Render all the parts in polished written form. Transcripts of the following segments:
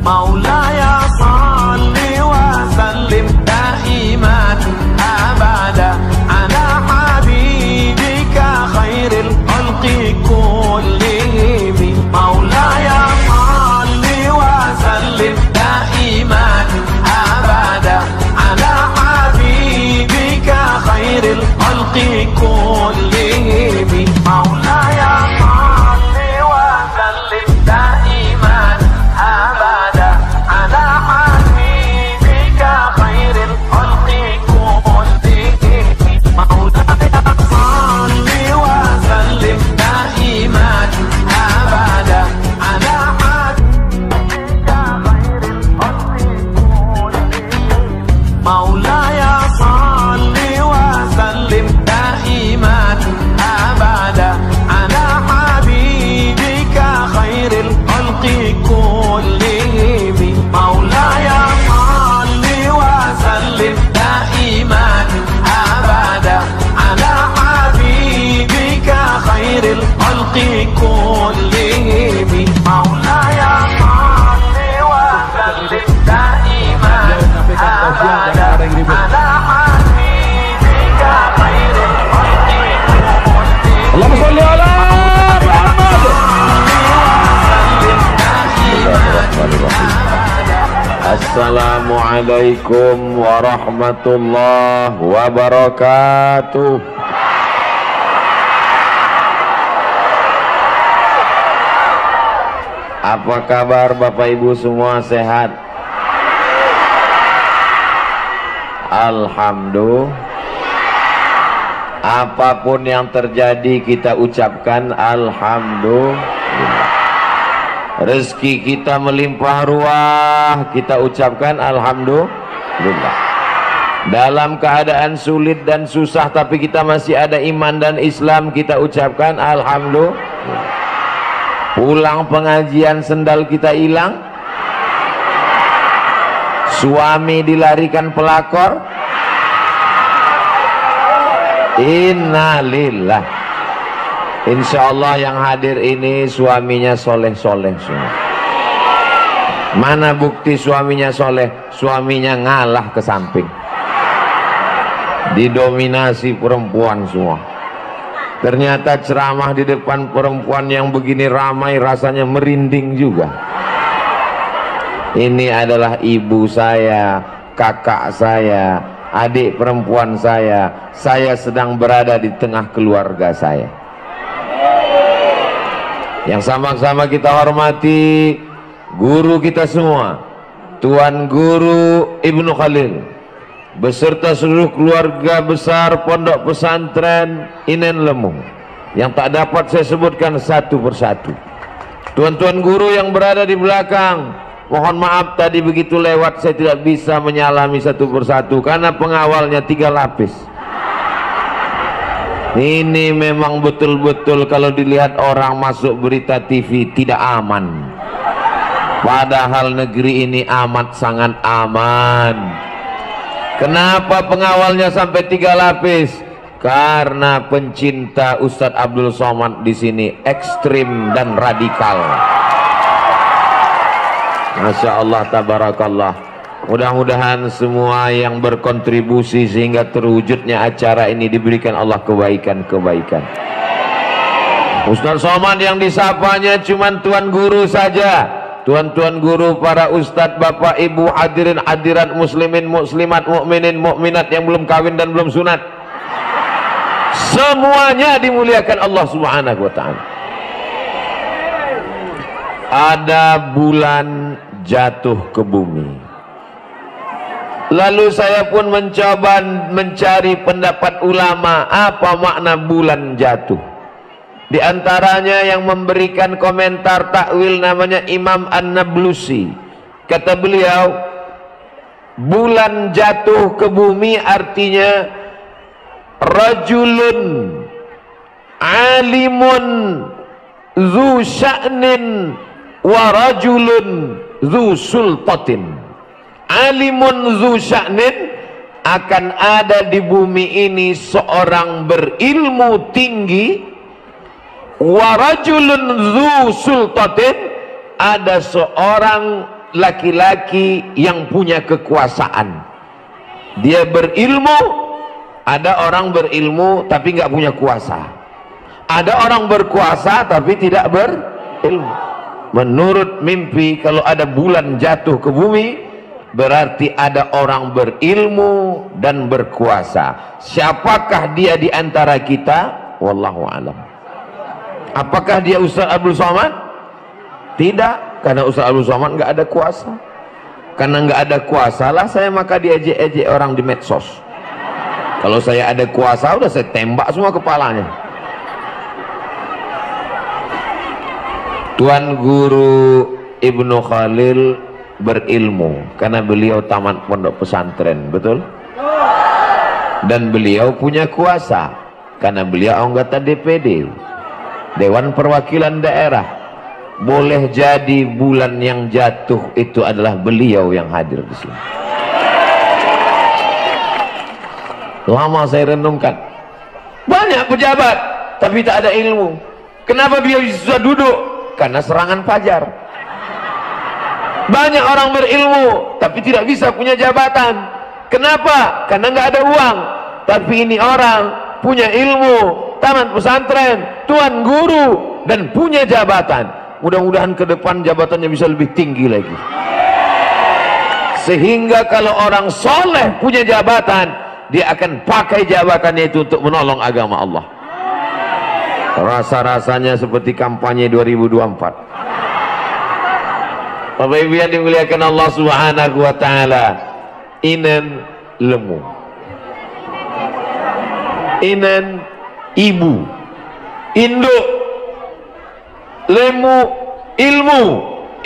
مولاي صل وسلم دائما أبدا على حبيبك خير الخلق كلهم مولاي صل وسلم دائما أبدا على حبيبك خير الخلق كلهم مولاي صل وسلم دائما أبدا على حبيبك خير الخلق كلهم مولاي صل وسلم دائما أبدا على حبيبك خير الخلق كلهم مولاي صل وسلم دائما أبدا على حبيبك خير الخلق كلهم مولاي صل وسلم دائما أبدا على حبيبك خير الخلق كلهم مولاي صل وسلم دائما أبدا على حبيبك خير الخلق كلهم اللهم صل على محمد. Assalamualaikum warahmatullahi wabarakatuh. Apa kabar Bapak Ibu semua, sehat? Alhamdulillah. Apapun yang terjadi kita ucapkan alhamdulillah. Rezeki kita melimpah ruah, kita ucapkan alhamdulillah. Dalam keadaan sulit dan susah tapi kita masih ada iman dan Islam, kita ucapkan alhamdulillah. Pulang pengajian sendal kita hilang, suami dilarikan pelakor, innalillah. Insya Allah yang hadir ini suaminya soleh-soleh semua. Mana bukti suaminya soleh? Suaminya ngalah ke samping, didominasi perempuan semua. Ternyata ceramah di depan perempuan yang begini ramai rasanya merinding juga. Ini adalah ibu saya, kakak saya, adik perempuan saya sedang berada di tengah keluarga saya. Yang sama-sama kita hormati guru kita semua, Tuan Guru Ibnu Khalil beserta seluruh keluarga besar Pondok Pesantren Inen Lemung yang tak dapat saya sebutkan satu persatu. Tuan-tuan guru yang berada di belakang, mohon maaf tadi begitu lewat saya tidak bisa menyalami satu persatu karena pengawalnya 3 lapis. Ini memang betul-betul kalau dilihat orang masuk berita TV tidak aman. Padahal negeri ini amat sangat aman. Kenapa pengawalnya sampai 3 lapis? Karena pencinta Ustadz Abdul Somad di sini ekstrim dan radikal. Masya Allah, tabarakallah. Mudah-mudahan semua yang berkontribusi sehingga terwujudnya acara ini diberikan Allah kebaikan-kebaikan. Ustadz Somad yang disapanya cuma Tuan Guru saja. Tuan-tuan guru, para ustadz, bapak, ibu, hadirin, hadirat, muslimin, muslimat, mukminin, mukminat yang belum kawin dan belum sunat, semuanya dimuliakan Allah Subhanahu wa ta'ala. Ada bulan jatuh ke bumi. Lalu saya pun mencoba mencari pendapat ulama apa makna bulan jatuh. Di antaranya yang memberikan komentar takwil namanya Imam An-Nablusi. Kata beliau, bulan jatuh ke bumi artinya rajulun alimun zu sya'nin wa rajulun zu sultatin. Alimun zu sya'nin, akan ada di bumi ini seorang berilmu tinggi, wa rajulun zu sultatin, ada seorang laki-laki yang punya kekuasaan. Dia berilmu. Ada orang berilmu tapi nggak punya kuasa. Ada orang berkuasa tapi tidak berilmu. Menurut mimpi, kalau ada bulan jatuh ke bumi, berarti ada orang berilmu dan berkuasa. Siapakah dia di antara kita? Wallahu alam. Apakah dia Ustaz Abdul Somad? Tidak, karena Ustaz Abdul Somad nggak ada kuasa. Karena nggak ada kuasa lah saya maka diejek-ejek orang di medsos. Kalau saya ada kuasa udah saya tembak semua kepalanya. Tuan Guru Ibnu Khalil berilmu karena beliau tamat pondok pesantren, betul? Dan beliau punya kuasa karena beliau anggota DPD, Dewan Perwakilan Daerah. Boleh jadi bulan yang jatuh itu adalah beliau yang hadir di sini. Lama saya renungkan, banyak pejabat tapi tak ada ilmu. Kenapa beliau susah duduk? Karena serangan fajar. Banyak orang berilmu tapi tidak bisa punya jabatan. Kenapa? Karena nggak ada uang. Tapi ini orang punya ilmu, tamat pesantren, tuan guru, dan punya jabatan. Mudah-mudahan ke depan jabatannya bisa lebih tinggi lagi. Sehingga kalau orang soleh punya jabatan, dia akan pakai jabatannya itu untuk menolong agama Allah. Rasa-rasanya seperti kampanye 2024. Bapak Ibu yang dimuliakan Allah Subhanahu wa taala, inan lemu. Inan ibu. Induk lemu ilmu.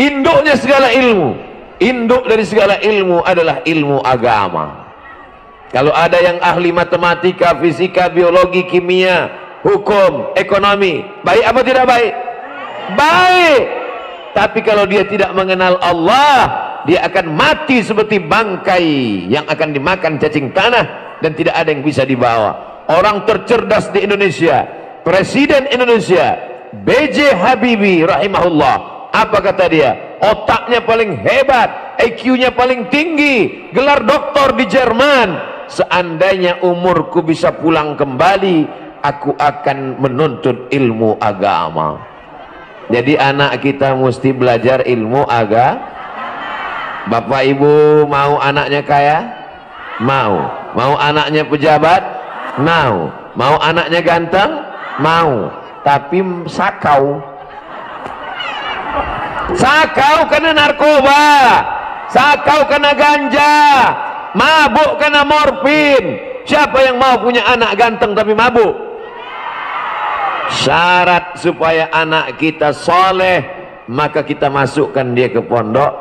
Induknya segala ilmu. Induk dari segala ilmu adalah ilmu agama. Kalau ada yang ahli matematika, fisika, biologi, kimia, hukum, ekonomi, baik apa tidak baik? Baik. Tapi kalau dia tidak mengenal Allah, dia akan mati seperti bangkai yang akan dimakan cacing tanah dan tidak ada yang bisa dibawa. Orang tercerdas di Indonesia, Presiden Indonesia, B.J. Habibie rahimahullah, apa kata dia? Otaknya paling hebat, IQ-nya paling tinggi, gelar doktor di Jerman. Seandainya umurku bisa pulang kembali, aku akan menuntut ilmu agama. Jadi anak kita mesti belajar ilmu agama. Bapak Ibu mau anaknya kaya? Mau. Mau anaknya pejabat? Mau. Mau anaknya ganteng? Mau. Tapi sakau. Sakau kena narkoba, sakau kena ganja, mabuk kena morfin. Siapa yang mau punya anak ganteng tapi mabuk? Syarat supaya anak kita soleh, maka kita masukkan dia ke pondok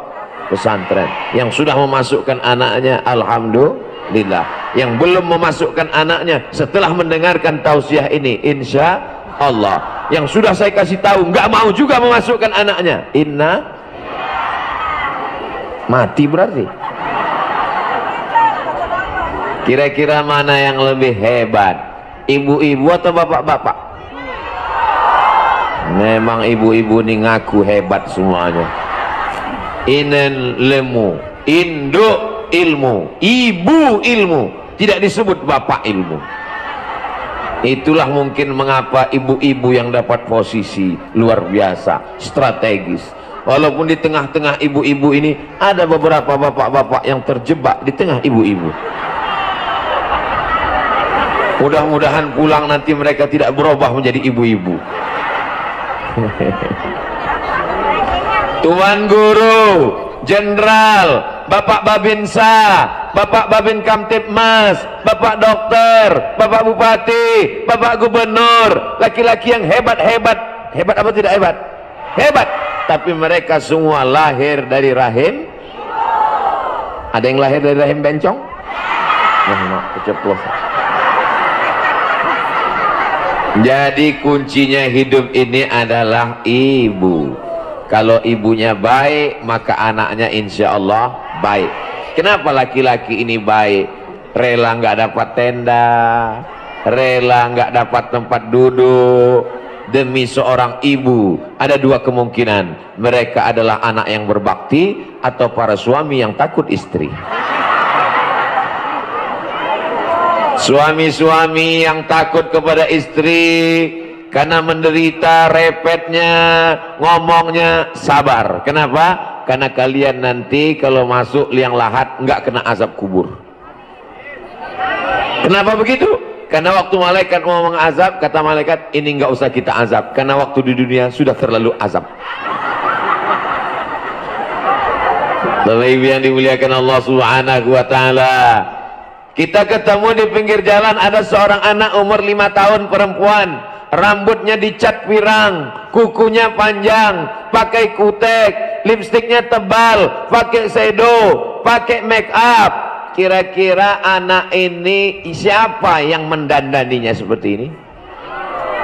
pesantren. Yang sudah memasukkan anaknya, alhamdulillah. Yang belum memasukkan anaknya, setelah mendengarkan tausiah ini, insya Allah. Yang sudah saya kasih tahu nggak mau juga memasukkan anaknya, inna mati berarti. Kira-kira mana yang lebih hebat, ibu-ibu atau bapak-bapak? Memang ibu-ibu ini ngaku hebat semuanya. Inen lemu, induk ilmu, ibu ilmu, tidak disebut bapak ilmu. Itulah mungkin mengapa ibu-ibu yang dapat posisi luar biasa, strategis. Walaupun di tengah-tengah ibu-ibu ini ada beberapa bapak-bapak yang terjebak di tengah ibu-ibu. Mudah-mudahan pulang nanti mereka tidak berubah menjadi ibu-ibu. Tuan Guru, Jenderal, Bapak Babinsa, Bapak Babin Kamtibmas, Bapak Dokter, Bapak Bupati, Bapak Gubernur, laki-laki yang hebat-hebat. Hebat apa tidak hebat? Hebat. Tapi mereka semua lahir dari rahim. Ada yang lahir dari rahim bencong? Keceplosan. Jadi kuncinya hidup ini adalah ibu. Kalau ibunya baik, maka anaknya insya Allah baik. Kenapa laki-laki ini baik? Rela nggak dapat tenda, rela nggak dapat tempat duduk, demi seorang ibu ada dua kemungkinan, mereka adalah anak yang berbakti atau para suami yang takut istri. Suami-suami yang takut kepada istri karena menderita, repetnya, ngomongnya, sabar. Kenapa? Karena kalian nanti kalau masuk liang lahat nggak kena azab kubur. Kenapa begitu? Karena waktu malaikat mau mengazab, kata malaikat, ini nggak usah kita azab karena waktu di dunia sudah terlalu azab. Bapak Ibu yang dimuliakan Allah Subhanahu wa taala, kita ketemu di pinggir jalan, ada seorang anak umur 5 tahun perempuan, rambutnya dicat pirang, kukunya panjang, pakai kutek, lipstiknya tebal, pakai shadow, pakai make up. Kira-kira anak ini siapa yang mendandaninya seperti ini?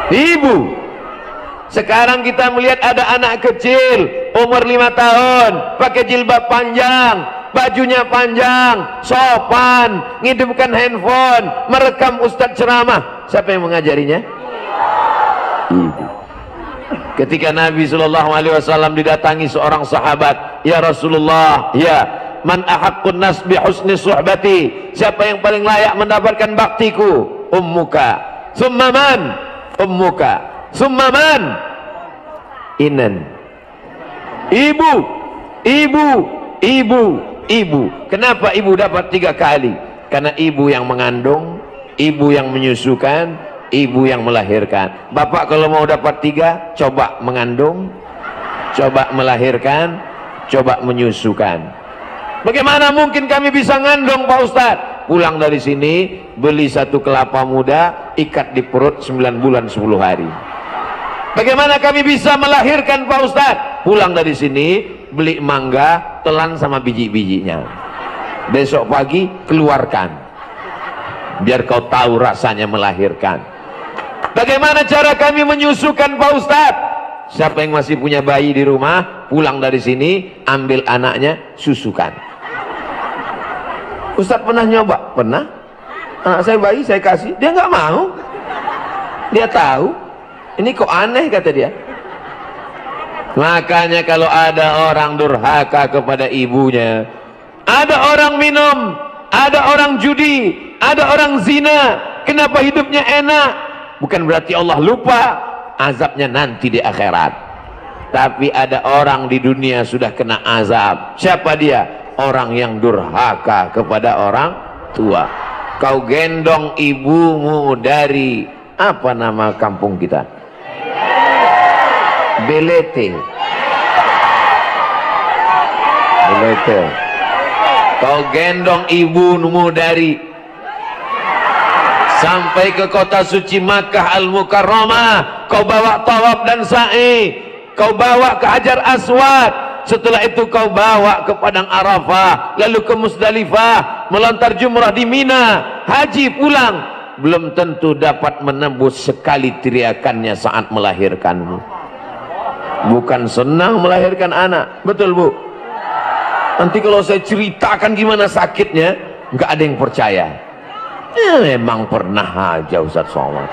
Ibu. Sekarang kita melihat ada anak kecil umur 5 tahun, pakai jilbab panjang, bajunya panjang, sopan, ngidupkan handphone, merekam ustadz ceramah. Siapa yang mengajarinya? Ibu. Ketika Nabi SAW didatangi seorang sahabat, ya Rasulullah, ya, man ahaqqun nas bi husni suhbati, siapa yang paling layak mendapatkan baktiku? Ummuka. Summa man? Ummuka. Summa man? Inan. Ibu. Ibu. Ibu. Ibu. Kenapa ibu dapat 3 kali? Karena ibu yang mengandung, ibu yang menyusukan, ibu yang melahirkan. Bapak kalau mau dapat 3, coba mengandung, coba melahirkan, coba menyusukan. Bagaimana mungkin kami bisa ngandung Pak Ustadz? Pulang dari sini, beli 1 kelapa muda, ikat di perut 9 bulan 10 hari. Bagaimana kami bisa melahirkan Pak Ustadz? Pulang dari sini, beli mangga, telan sama biji-bijinya. Besok pagi, keluarkan. Biar kau tahu rasanya melahirkan. Bagaimana cara kami menyusukan Pak Ustadz? Siapa yang masih punya bayi di rumah, pulang dari sini, ambil anaknya, susukan. Ustadz pernah nyoba? Pernah. Anak saya bayi, saya kasih, dia nggak mau. Dia tahu, ini kok aneh, kata dia. Makanya kalau ada orang durhaka kepada ibunya, ada orang minum, ada orang judi, ada orang zina, kenapa hidupnya enak? Bukan berarti Allah lupa, azabnya nanti di akhirat. Tapi ada orang di dunia sudah kena azab. Siapa dia? Orang yang durhaka kepada orang tua. Kau gendong ibumu dari apa nama kampung kita? Belete. Belete. Kau gendong ibumu dari sampai ke kota suci Makkah Al-Mukarramah, kau bawa tawaf dan sa'i, kau bawa ke Hajar Aswad, setelah itu kau bawa ke Padang Arafah, lalu ke Musdalifah, melontar jumrah di Mina, haji pulang, belum tentu dapat menembus sekali teriakannya saat melahirkanmu. Bukan senang melahirkan anak, betul Bu? Nanti kalau saya ceritakan gimana sakitnya, nggak ada yang percaya. Ya, memang pernah aja Ustaz Somad.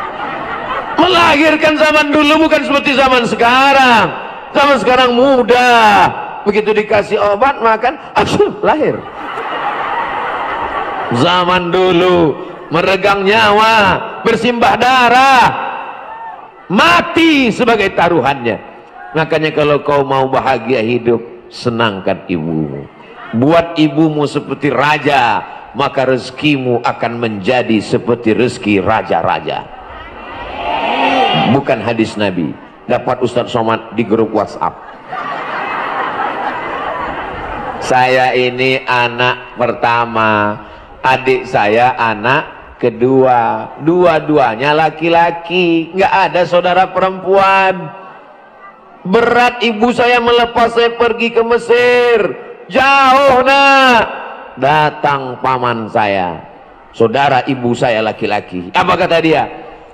Melahirkan zaman dulu bukan seperti zaman sekarang. Zaman sekarang mudah, begitu dikasih obat makan, lahir. Zaman dulu meregang nyawa, bersimbah darah, mati sebagai taruhannya. Makanya kalau kau mau bahagia hidup, senangkan ibumu, buat ibumu seperti raja, maka rezekimu akan menjadi seperti rezeki raja-raja. Bukan hadis Nabi. Dapat Ustadz Somad di grup WhatsApp. Saya ini anak pertama, adik saya anak kedua, dua-duanya laki-laki, nggak ada saudara perempuan. Berat ibu saya melepas saya pergi ke Mesir, jauh nak. Datang paman saya, saudara ibu saya laki-laki. Apa kata dia?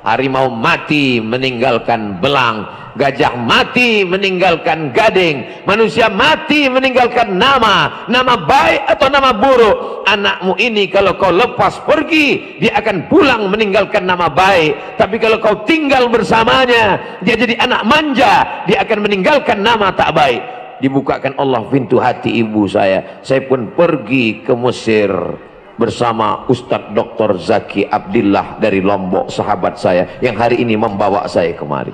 Harimau mati meninggalkan belang, gajah mati meninggalkan gading, manusia mati meninggalkan nama baik atau nama buruk. Anakmu ini kalau kau lepas pergi, dia akan pulang meninggalkan nama baik. Tapi kalau kau tinggal bersamanya, dia jadi anak manja, dia akan meninggalkan nama tak baik. Dibukakan Allah pintu hati ibu saya pun pergi ke Mesir bersama Ustadz Dr. Zaki Abdillah dari Lombok, sahabat saya yang hari ini membawa saya kemari.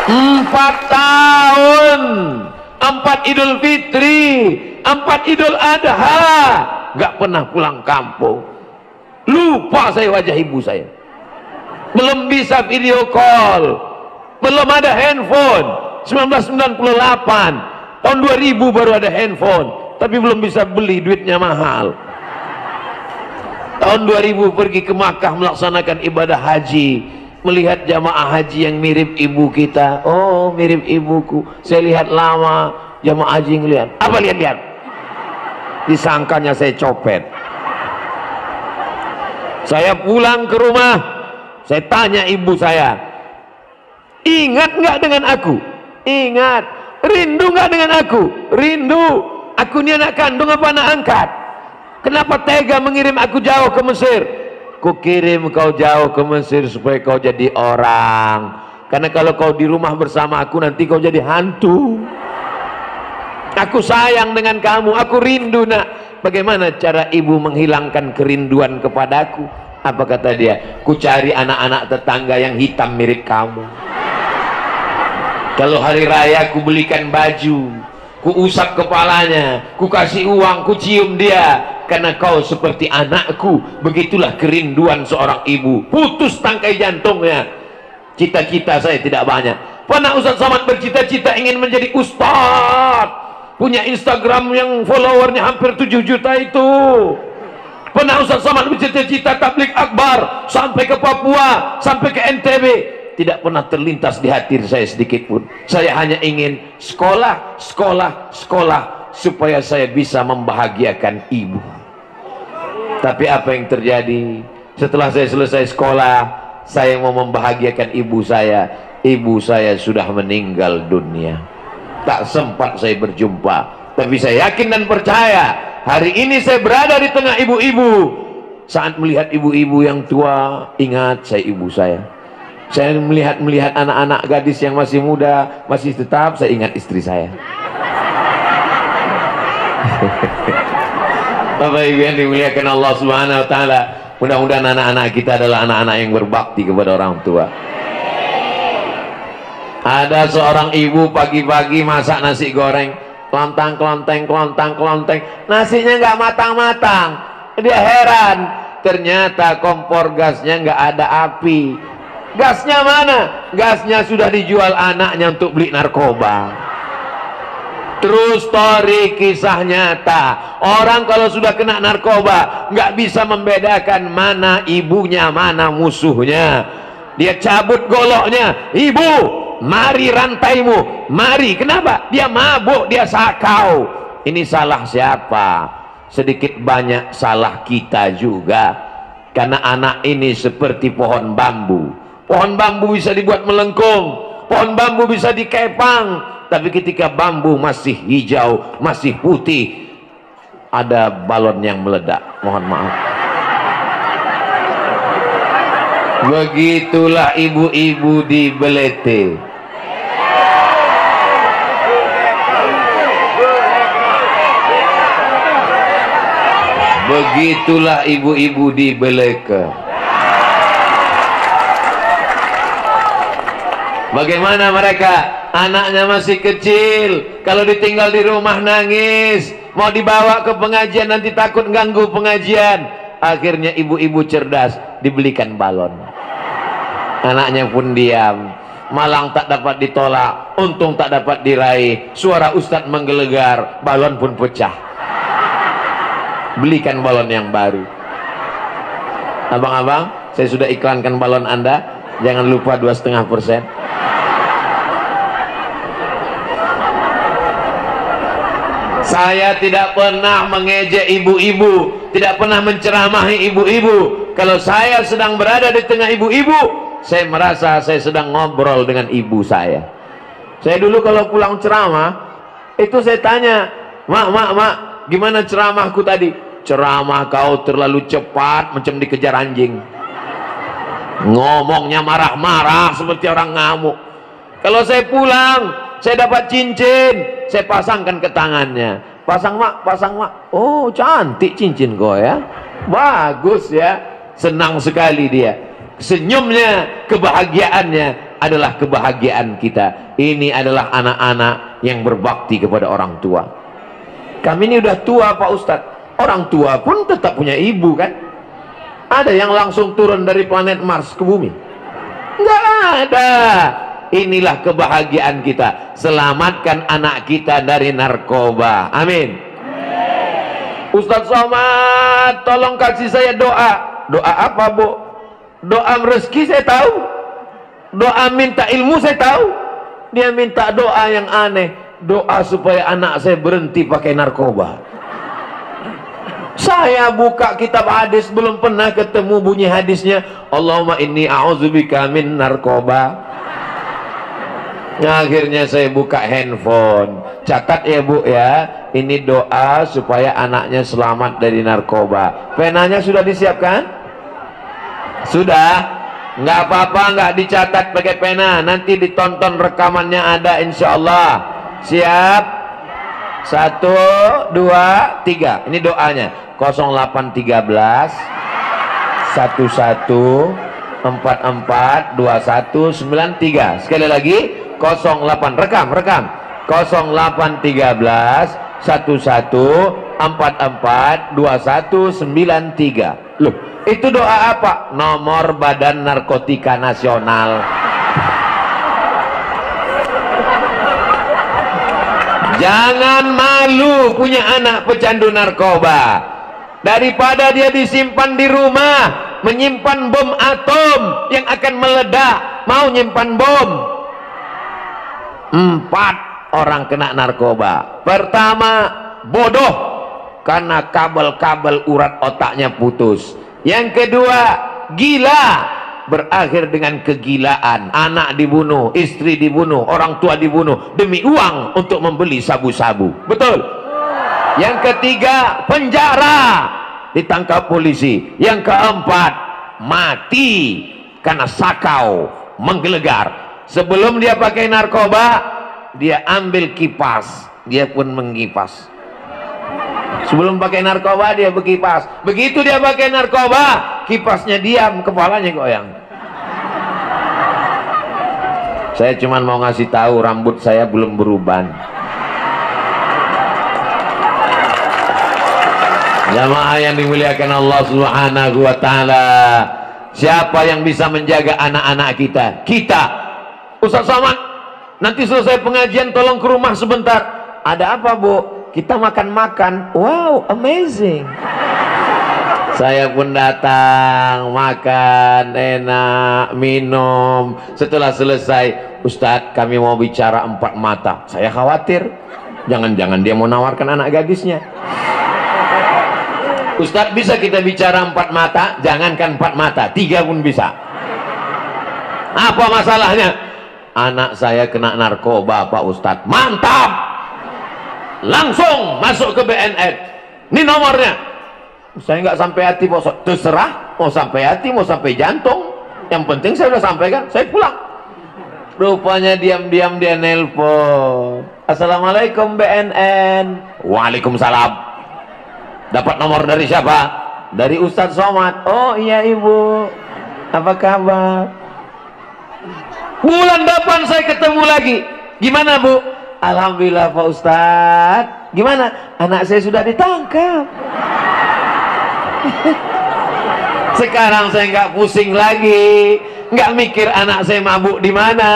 4 tahun, 4 Idul Fitri, 4 Idul Adha, gak pernah pulang kampung. Lupa saya wajah ibu saya. Belum bisa video call, belum ada handphone. 1998, tahun 2000 baru ada handphone, tapi belum bisa beli, duitnya mahal. Tahun 2000 pergi ke Makkah melaksanakan ibadah haji, melihat jamaah haji yang mirip ibu kita. Oh, mirip ibuku. Saya lihat lama, jamaah haji ngelihat. Apa lihat-lihat? Disangkanya saya copet. Saya pulang ke rumah, saya tanya ibu saya, ingat nggak dengan aku? Ingat. Rindu nggak dengan aku? Rindu. Aku ini anak kandung apa anak angkat? Kenapa tega mengirim aku jauh ke Mesir? Ku kirim kau jauh ke Mesir supaya kau jadi orang. Karena kalau kau di rumah bersama aku nanti kau jadi hantu. Aku sayang dengan kamu, aku rindu nak. Bagaimana cara ibu menghilangkan kerinduan kepadaku? Apa kata dia? Ku cari anak-anak tetangga yang hitam mirip kamu. Kalau hari raya ku belikan baju, ku usap kepalanya, ku kasih uang, ku cium dia. Karena kau seperti anakku. Begitulah kerinduan seorang ibu. Putus tangkai jantungnya. Cita-cita saya tidak banyak. Pernah Ustaz Somad bercita-cita ingin menjadi ustaz, punya Instagram yang followernya hampir 7 juta itu. Pernah Ustaz Somad bercita-cita tabligh akbar sampai ke Papua, sampai ke NTB. Tidak pernah terlintas di hati saya sedikit pun. Saya hanya ingin sekolah, sekolah, sekolah, supaya saya bisa membahagiakan ibu. Tapi apa yang terjadi? Setelah saya selesai sekolah, saya mau membahagiakan ibu saya. Ibu saya sudah meninggal dunia. Tak sempat saya berjumpa. Tapi saya yakin dan percaya, hari ini saya berada di tengah ibu-ibu. Saat melihat ibu-ibu yang tua, ingat saya ibu saya. Saya melihat anak-anak gadis yang masih muda, masih tetap, saya ingat istri saya. Bapak Ibu yang dimuliakan Allah Subhanahu wa taala, mudah-mudahan anak-anak kita adalah anak-anak yang berbakti kepada orang tua. Ada seorang ibu pagi-pagi masak nasi goreng, kelontang kelonteng kelontang kelonteng, nasinya nggak matang-matang. Dia heran, ternyata kompor gasnya nggak ada api. Gasnya mana? Gasnya sudah dijual anaknya untuk beli narkoba. True story, kisah nyata. Orang kalau sudah kena narkoba nggak bisa membedakan mana ibunya, mana musuhnya. Dia cabut goloknya, ibu, mari rantaimu, mari. Kenapa? Dia mabuk, dia sakau. Ini salah siapa? Sedikit banyak salah kita juga. Karena anak ini seperti pohon bambu. Pohon bambu bisa dibuat melengkung, pohon bambu bisa dikepang, tapi ketika bambu masih hijau, masih putih, ada balon yang meledak. Mohon maaf. Begitulah ibu-ibu di Belete. Begitulah ibu-ibu di Beleke. Bagaimana mereka? Anaknya masih kecil, kalau ditinggal di rumah nangis, mau dibawa ke pengajian nanti takut ganggu pengajian. Akhirnya ibu-ibu cerdas, dibelikan balon. Anaknya pun diam. Malang tak dapat ditolak, untung tak dapat diraih. Suara ustadz menggelegar, balon pun pecah. Belikan balon yang baru. Abang-abang, saya sudah iklankan balon Anda. Jangan lupa 2,5%. Saya tidak pernah mengejek ibu-ibu, tidak pernah menceramahi ibu-ibu. Kalau saya sedang berada di tengah ibu-ibu, saya merasa saya sedang ngobrol dengan ibu saya. Saya dulu kalau pulang ceramah, itu saya tanya, mak, gimana ceramahku tadi? Ceramah kau terlalu cepat, macam dikejar anjing. Ngomongnya marah-marah seperti orang ngamuk. Kalau saya pulang, saya dapat cincin, saya pasangkan ke tangannya. Pasang mak. Oh, cantik cincin kau ya. Bagus ya. Senang sekali dia. Senyumnya, kebahagiaannya adalah kebahagiaan kita. Ini adalah anak-anak yang berbakti kepada orang tua. Kami ini udah tua Pak Ustadz. Orang tua pun tetap punya ibu kan. Ada yang langsung turun dari planet Mars ke bumi? Nggak ada. Inilah kebahagiaan kita. Selamatkan anak kita dari narkoba. Amin. Ustadz Somad, tolong kasih saya doa. Doa apa bu? Doa rezeki saya tahu, doa minta ilmu saya tahu. Dia minta doa yang aneh, doa supaya anak saya berhenti pakai narkoba. Saya buka kitab hadis, belum pernah ketemu bunyi hadisnya Allahumma inni a'udzubika min narkoba. Akhirnya saya buka handphone, catat ya bu ya, ini doa supaya anaknya selamat dari narkoba. Penanya sudah disiapkan? Sudah? Nggak apa-apa, nggak dicatat pakai pena, nanti ditonton rekamannya ada insyaallah. Siap? 1, 2, 3. Ini doanya 0813 11 44 21 93. Sekali lagi 08, rekam 0813 11 44 21 93. Loh, itu doa apa? Nomor Badan Narkotika Nasional. Jangan malu punya anak pecandu narkoba. Daripada dia disimpan di rumah, menyimpan bom atom yang akan meledak, mau nyimpan bom. 4 orang kena narkoba. Pertama, bodoh karena kabel-kabel urat otaknya putus. Yang kedua, gila, berakhir dengan kegilaan. Anak dibunuh, istri dibunuh, orang tua dibunuh demi uang untuk membeli sabu-sabu. Betul? Yang ketiga, penjara, ditangkap polisi. Yang keempat, mati karena sakau menggelegar. Sebelum dia pakai narkoba, dia ambil kipas, dia pun mengipas. Sebelum pakai narkoba dia berkipas. Begitu dia pakai narkoba, kipasnya diam, kepalanya goyang. Saya cuma mau ngasih tahu, rambut saya belum beruban. Jamaah yang dimuliakan Allah Subhanahu wa taala. Siapa yang bisa menjaga anak-anak kita? Kita. Ustaz Somad, nanti selesai pengajian tolong ke rumah sebentar. Ada apa, Bu? Kita makan-makan. Wow, amazing. Saya pun datang, makan, enak, minum. Setelah selesai, Ustadz, kami mau bicara 4 mata. Saya khawatir, jangan-jangan dia mau nawarkan anak gadisnya. Ustadz, bisa kita bicara 4 mata? Jangankan 4 mata, 3 pun bisa. Apa masalahnya? Anak saya kena narkoba, Pak Ustadz. Mantap! Langsung masuk ke BNN. Ini nomornya. Saya nggak sampai hati, Pak Ustadz. Terserah, mau sampai hati, mau sampai jantung. Yang penting saya udah sampaikan, saya pulang. Rupanya diam-diam dia nelpon. Assalamualaikum BNN. Waalaikumsalam. Dapat nomor dari siapa? Dari Ustadz Somad. Oh iya ibu, apa kabar? Bulan depan saya ketemu lagi. Gimana bu? Alhamdulillah Pak Ustadz. Gimana? Anak saya sudah ditangkap. Sekarang saya nggak pusing lagi, nggak mikir anak saya mabuk di mana.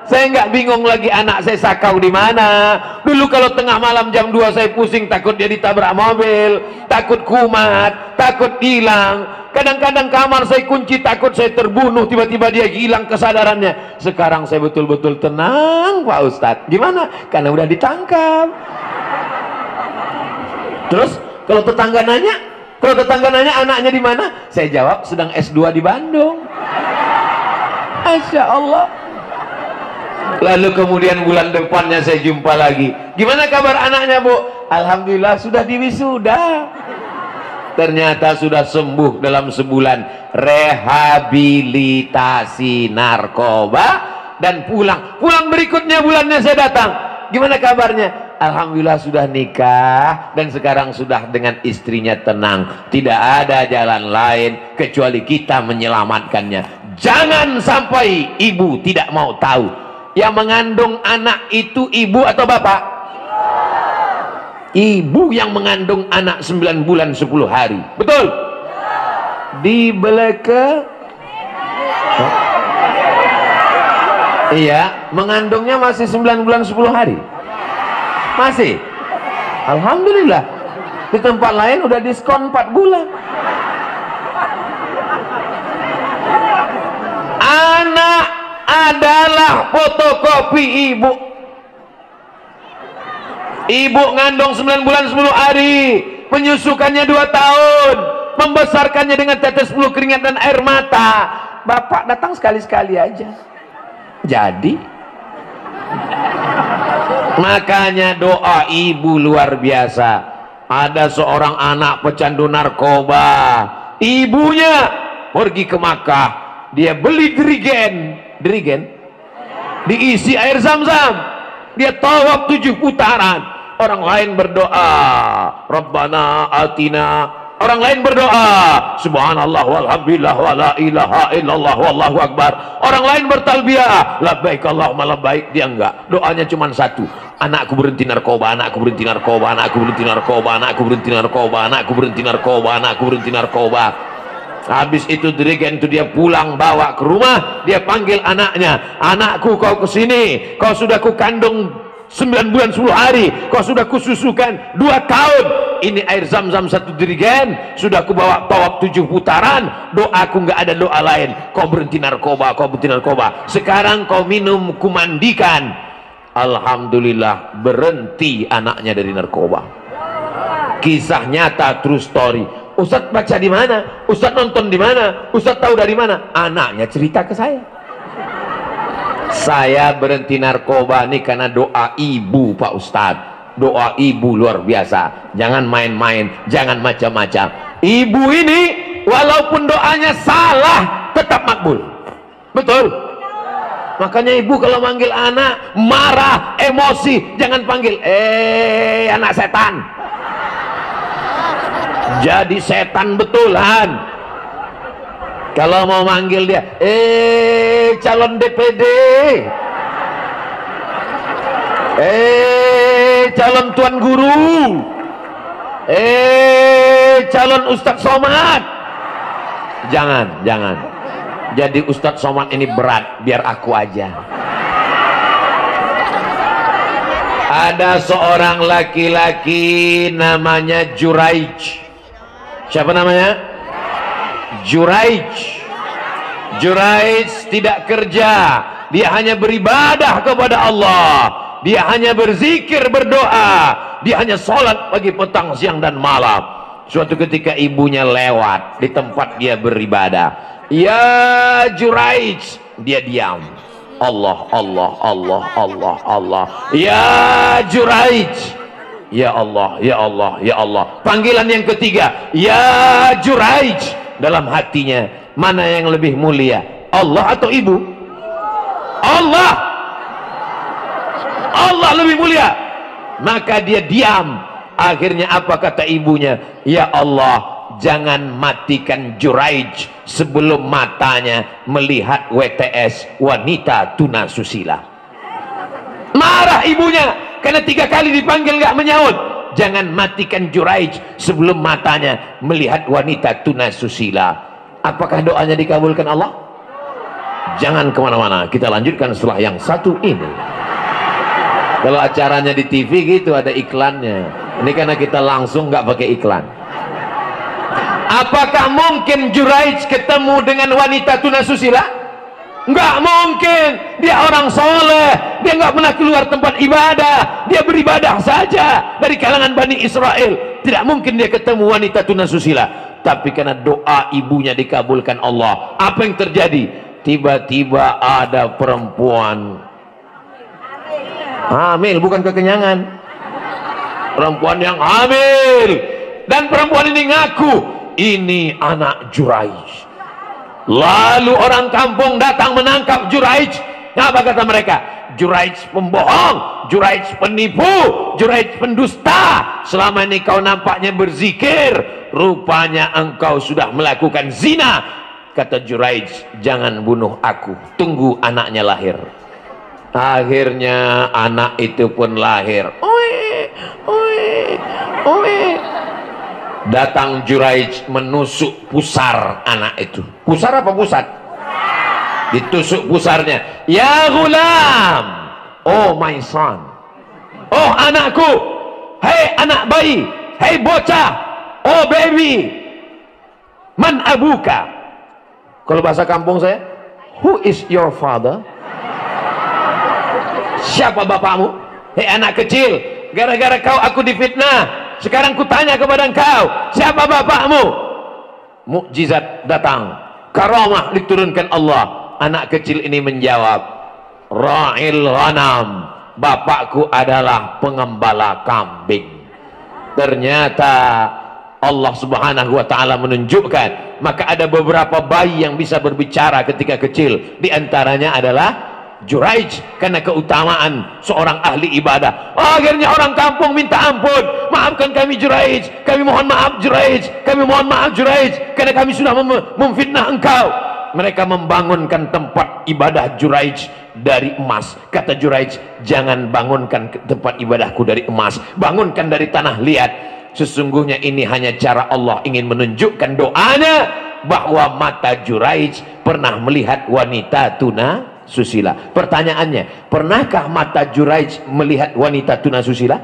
Saya nggak bingung lagi anak saya sakau di mana. Dulu kalau tengah malam jam 2 saya pusing, takut dia ditabrak mobil, takut kumat, takut hilang. Kadang-kadang kamar saya kunci, takut saya terbunuh, tiba-tiba dia hilang kesadarannya. Sekarang saya betul-betul tenang Pak Ustadz. Gimana? Karena udah ditangkap. Terus kalau tetangga nanya anaknya di mana? Saya jawab sedang S2 di Bandung. Masya Allah. Lalu kemudian bulan depannya saya jumpa lagi. Gimana kabar anaknya, Bu? Alhamdulillah sudah diwisuda. Ternyata sudah sembuh dalam sebulan. Rehabilitasi narkoba dan pulang berikutnya bulannya saya datang. Gimana kabarnya? Alhamdulillah sudah nikah dan sekarang sudah dengan istrinya tenang. Tidak ada jalan lain kecuali kita menyelamatkannya. Jangan sampai ibu tidak mau tahu. Yang mengandung anak itu ibu atau bapak? Ibu yang mengandung anak 9 bulan 10 hari. Betul? Di belakang. Iya, mengandungnya masih 9 bulan 10 hari. Masih. Alhamdulillah. Di tempat lain udah diskon 4 bulan. Anak adalah fotokopi ibu. Ibu ngandung 9 bulan 10 hari, menyusukannya 2 tahun, membesarkannya dengan tetes bulu keringat dan air mata. Bapak datang sekali-sekali aja. Jadi makanya doa ibu luar biasa. Ada seorang anak pecandu narkoba, ibunya pergi ke Makkah, dia beli dirigen diisi air zam-zam, dia tawaf 7 putaran. Orang lain berdoa Rabbana atina, orang lain berdoa subhanallah walhamdulillah wala ilaha illallah wallahu akbar. Orang lain bertalbiyah labbaik Allahumma labbaik. Dia enggak, doanya cuma satu, anakku berhenti narkoba, anakku berhenti narkoba, anakku berhenti narkoba, anakku berhenti narkoba, anakku berhenti narkoba, anakku berhenti narkoba. Habis itu dirigen itu dia pulang bawa ke rumah, dia panggil anaknya, anakku kau kesini, kau sudah ku kandung 9 bulan 10 hari, kau sudah kususukan 2 tahun, ini air zam-zam 1 dirigen, sudah ku bawa tawaf 7 putaran, doaku nggak ada doa lain, kau berhenti narkoba, kau berhenti narkoba, sekarang kau minum, ku mandikan. Alhamdulillah berhenti anaknya dari narkoba. Kisah nyata, true story. Ustadz baca di mana? Ustadz nonton di mana? Ustadz tahu dari mana? Anaknya cerita ke saya. Saya berhenti narkoba ini karena doa ibu, Pak Ustadz. Doa ibu luar biasa. Jangan main-main, jangan macam-macam. Ibu ini walaupun doanya salah tetap makbul. Betul? Makanya ibu kalau manggil anak marah, emosi, jangan panggil anak setan. Jadi setan betulan. Kalau mau manggil dia calon DPD, calon tuan guru, calon Ustadz Somad. Jangan. Jadi Ustadz Somad ini berat, biar aku aja. Ada seorang laki-laki namanya Juraij. Siapa namanya? Juraij tidak kerja, dia hanya beribadah kepada Allah, dia hanya berzikir, berdoa, dia hanya sholat pagi, petang, siang dan malam. Suatu ketika ibunya lewat di tempat dia beribadah. Ya Juraij, dia diam. Allah ya Juraij, ya Allah, ya Allah, ya Allah. Panggilan yang ketiga, ya Juraij. Dalam hatinya, mana yang lebih mulia, Allah atau ibu? Allah lebih mulia. Maka dia diam. Akhirnya apa kata ibunya? Ya Allah, jangan matikan Juraij sebelum matanya melihat WTS, wanita tunasusila. Marah ibunya karena 3 kali dipanggil nggak menyaut. Jangan matikan Juraij sebelum matanya melihat wanita tunasusila. Apakah doanya dikabulkan Allah? Jangan kemana-mana, kita lanjutkan setelah yang satu ini. Kalau acaranya di TV gitu ada iklannya. Ini karena kita langsung nggak pakai iklan. Apakah mungkin Juraij ketemu dengan wanita tunasusila? Nggak mungkin. Dia orang soleh, dia nggak pernah keluar tempat ibadah, dia beribadah saja dari kalangan Bani Israel. tidak mungkin dia ketemu wanita tunasusila. Tapi karena doa ibunya dikabulkan Allah, apa yang terjadi? Tiba-tiba ada perempuan hamil, bukan kekenyangan, perempuan yang hamil, dan perempuan ini ngaku ini anak Juraij. Lalu orang kampung datang menangkap Juraij. Apa kata mereka? Juraij pembohong, Juraij penipu, Juraij pendusta. Selama ini kau nampaknya berzikir, rupanya engkau sudah melakukan zina. Kata Juraij, jangan bunuh aku, tunggu anaknya lahir. Akhirnya anak itu pun lahir. Datang Juraij menusuk pusar anak itu. Pusar apa pusat? Ditusuk pusarnya. Ya gulam, oh my son, oh anakku, hei anak bayi, hei bocah, oh baby, man abuka. Kalau bahasa kampung saya, who is your father? Siapa bapakmu? Hei anak kecil, gara-gara kau aku difitnah. Sekarang ku tanya kepada engkau, siapa bapakmu? Mukjizat datang, karamah diturunkan Allah. Anak kecil ini menjawab, Ra'il ghanam, bapakku adalah pengembala kambing. Ternyata Allah subhanahu wa ta'ala menunjukkan, maka ada beberapa bayi yang bisa berbicara ketika kecil. Di antaranya adalah Juraij, karena keutamaan seorang ahli ibadah. Akhirnya orang kampung minta ampun, maafkan kami Juraij, kami mohon maaf Juraij, kami mohon maaf Juraij, karena kami sudah memfitnah engkau. Mereka membangunkan tempat ibadah Juraij dari emas. Kata Juraij, jangan bangunkan tempat ibadahku dari emas, bangunkan dari tanah liat. Sesungguhnya ini hanya cara Allah ingin menunjukkan doanya, bahwa mata Juraij pernah melihat wanita tuna susila. Pertanyaannya, pernahkah mata Juraij melihat wanita tuna susila?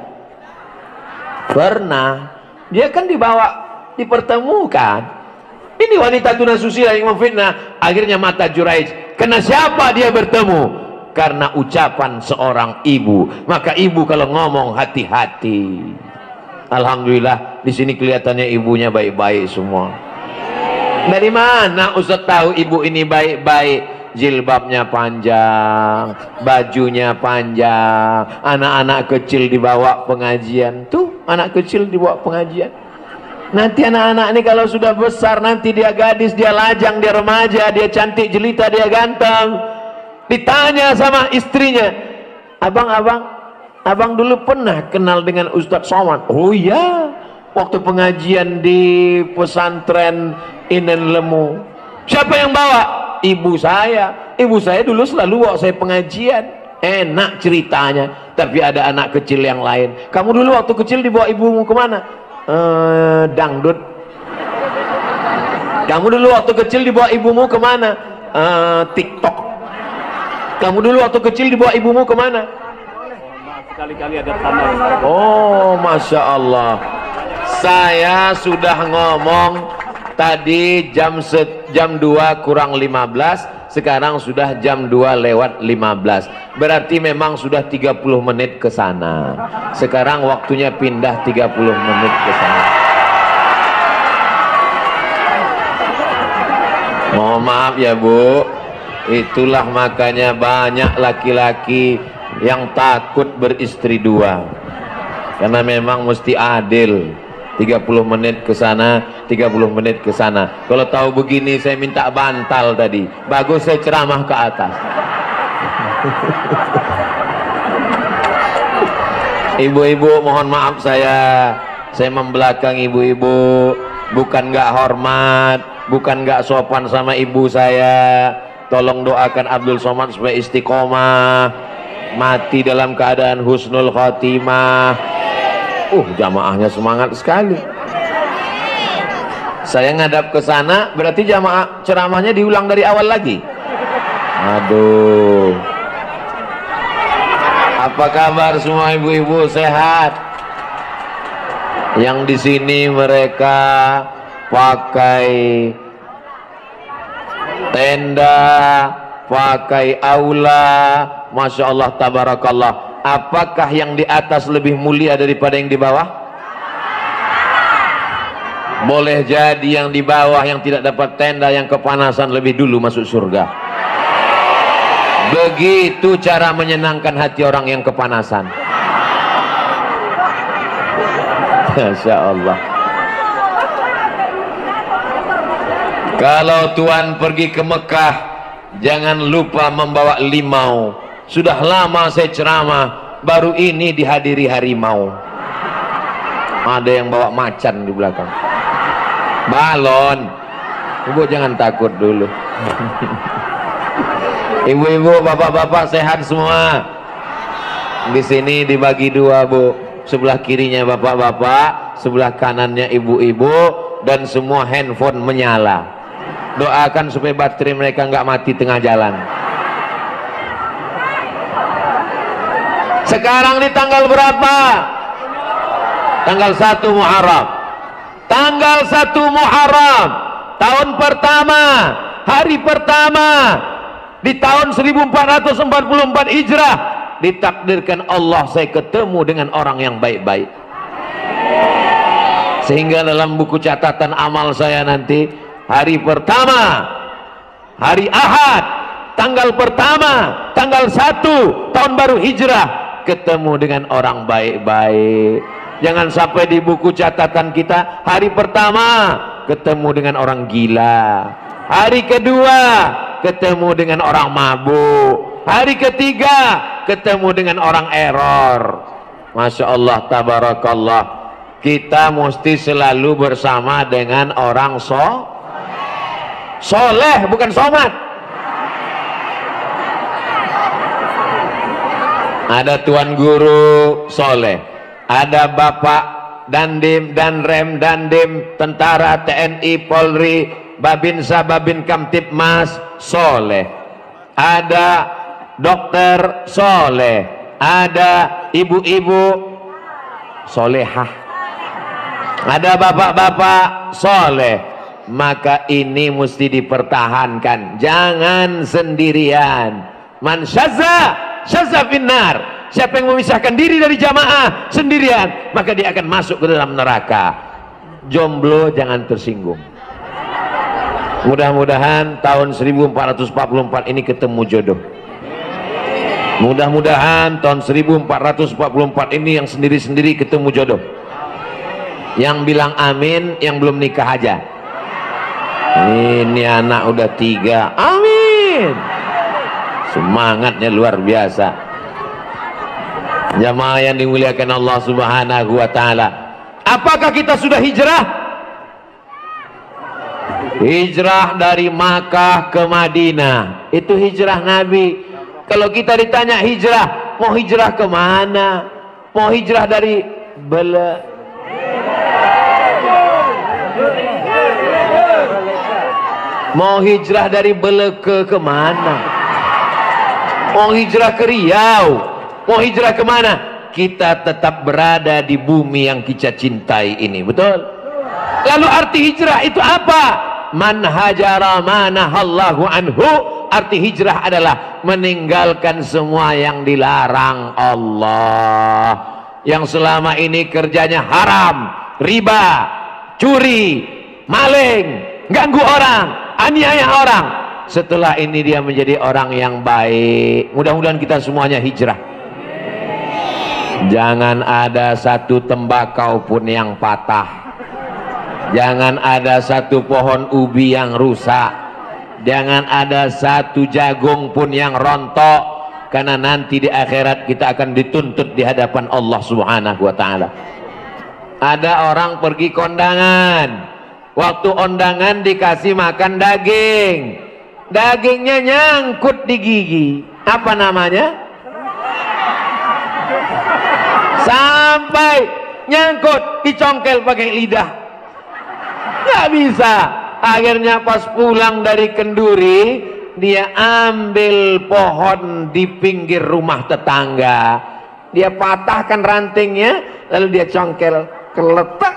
Pernah. Dia kan dipertemukan. Ini wanita tuna susila yang memfitnah. Akhirnya mata Juraij, kena siapa dia bertemu? Karena ucapan seorang ibu. Maka ibu kalau ngomong hati-hati. Alhamdulillah di sini kelihatannya ibunya baik-baik semua. Dari mana Ustaz tahu ibu ini baik-baik? Jilbabnya panjang, bajunya panjang, anak-anak kecil dibawa pengajian. Tuh anak kecil dibawa pengajian. Nanti anak-anak ini kalau sudah besar, nanti dia gadis, dia lajang, dia remaja, dia cantik jelita, dia ganteng. Ditanya sama istrinya, abang dulu pernah kenal dengan Ustadz Somad? Oh iya, waktu pengajian di pesantren Inen Lemu. Siapa yang bawa? Ibu saya. Ibu saya dulu selalu bawa saya pengajian. Enak ceritanya. Tapi ada anak kecil yang lain. Kamu dulu waktu kecil dibawa ibumu kemana? Dangdut. Kamu dulu waktu kecil dibawa ibumu kemana? TikTok. Kamu dulu waktu kecil dibawa ibumu kemana? Sekali-kali ada tanda. Oh, Masya Allah. Saya sudah ngomong tadi jam 2 kurang 15, sekarang sudah jam 2 lewat 15. Berarti memang sudah 30 menit ke sana. Sekarang waktunya pindah 30 menit ke sana. Mohon maaf ya Bu. Itulah makanya banyak laki-laki yang takut beristri dua. Karena memang mesti adil. 30 menit ke sana, 30 menit ke sana. Kalau tahu begini saya minta bantal tadi. Bagus saya ceramah ke atas. Ibu-ibu mohon maaf saya membelakang ibu-ibu. Bukan nggak hormat, bukan nggak sopan sama ibu saya. Tolong doakan Abdul Somad supaya istiqomah, mati dalam keadaan husnul khotimah. Jamaahnya semangat sekali. Saya ngadap ke sana, berarti jamaah ceramahnya diulang dari awal lagi. Aduh. Apa kabar semua ibu-ibu, sehat? Yang di sini mereka pakai tenda, pakai aula, Masya Allah, tabarakallah. Apakah yang di atas lebih mulia daripada yang di bawah? Boleh jadi yang di bawah yang tidak dapat tenda, yang kepanasan lebih dulu masuk surga. Begitu cara menyenangkan hati orang yang kepanasan. Masya Allah. Kalau Tuhan pergi ke Mekah, jangan lupa membawa limau. Sudah lama saya ceramah, baru ini dihadiri harimau. Ada yang bawa macan di belakang, balon. Ibu jangan takut dulu. Ibu-ibu, bapak-bapak sehat semua. Di sini dibagi dua, Bu. Sebelah kirinya bapak-bapak, sebelah kanannya ibu-ibu, dan semua handphone menyala. Doakan supaya baterai mereka nggak mati tengah jalan. Sekarang di tanggal berapa? Tanggal 1 Muharram. Tanggal 1 Muharram, tahun pertama, hari pertama di tahun 1444 Hijrah, ditakdirkan Allah saya ketemu dengan orang yang baik-baik. Sehingga dalam buku catatan amal saya nanti, hari pertama, hari Ahad, tanggal pertama, tanggal 1 tahun baru Hijrah, ketemu dengan orang baik-baik. Jangan sampai di buku catatan kita hari pertama ketemu dengan orang gila, hari kedua ketemu dengan orang mabuk, hari ketiga ketemu dengan orang error. Masya Allah, tabarakallah. Kita mesti selalu bersama dengan orang soleh, bukan somat. Ada tuan guru soleh, ada bapak dandim, danrem, dandim, tentara, TNI, Polri, Babinsa, Babin Kamtipmas soleh, ada dokter soleh, ada ibu-ibu solehah, ada bapak-bapak soleh. Maka ini mesti dipertahankan, jangan sendirian. Man syazza finnar. Siapa yang memisahkan diri dari jamaah sendirian, maka dia akan masuk ke dalam neraka. Jomblo jangan tersinggung. Mudah-mudahan tahun 1444 ini ketemu jodoh. Mudah-mudahan tahun 1444 ini yang sendiri-sendiri ketemu jodoh. Yang bilang amin yang belum nikah aja. Ini anak udah 3, amin. Semangatnya luar biasa. Jamaah yang dimuliakan Allah Subhanahu wa taala. Apakah kita sudah hijrah? Hijrah dari Makkah ke Madinah, itu hijrah Nabi. Kalau kita ditanya hijrah, mau hijrah ke mana? Mau hijrah dari Mau hijrah dari Beleke ke mana? Mau hijrah ke Riau? Mau hijrah ke mana? Kita tetap berada di bumi yang kita cintai ini, betul? Lalu arti hijrah itu apa? Man hajara manahallahu anhu. Arti hijrah adalah meninggalkan semua yang dilarang Allah, yang selama ini kerjanya haram, riba, curi, maling, ganggu orang, aniaya orang. Setelah ini dia menjadi orang yang baik. Mudah-mudahan kita semuanya hijrah. Jangan ada satu tembakau pun yang patah, jangan ada satu pohon ubi yang rusak, jangan ada satu jagung pun yang rontok, karena nanti di akhirat kita akan dituntut di hadapan Allah Subhanahu wa taala. Ada orang pergi kondangan, waktu kondangan dikasih makan daging, dagingnya nyangkut di gigi. Apa namanya? Sampai nyangkut, dicongkel pakai lidah, nggak bisa. Akhirnya pas pulang dari kenduri, dia ambil pohon di pinggir rumah tetangga, dia patahkan rantingnya, lalu dia congkel, keletak.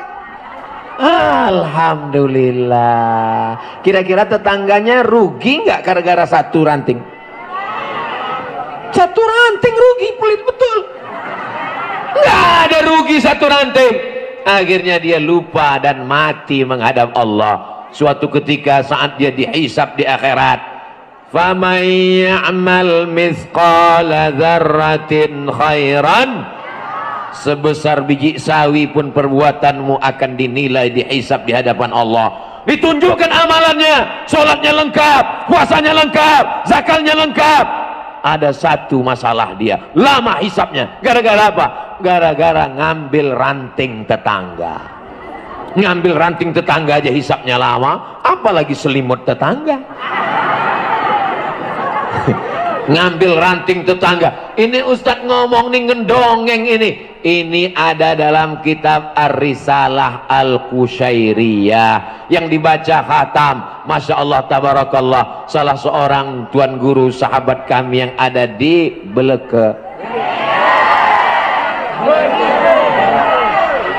Alhamdulillah. Kira-kira tetangganya rugi nggak gara-gara satu ranting? Satu ranting rugi, pelit betul. Nggak ada rugi satu ranting. akhirnya dia lupa dan mati menghadap Allah. Suatu ketika saat dia dihisab di akhirat, faman ya'mal mithqala dzarratin khairan, sebesar biji sawi pun perbuatanmu akan dinilai, dihisab di hadapan Allah. Ditunjukkan amalannya, sholatnya lengkap, puasanya lengkap, zakatnya lengkap. Ada satu masalah dia, lama hisabnya. Gara-gara apa? Gara-gara ngambil ranting tetangga. Ngambil ranting tetangga aja hisabnya lama, apalagi selimut tetangga. Ngambil ranting tetangga. Ini Ustadz ngomong nih, ngedongeng ini. Ini ada dalam kitab Ar-Risalah Al-Qushairiyah yang dibaca khatam. Masya Allah tabarakallah, salah seorang tuan guru sahabat kami yang ada di Beleke.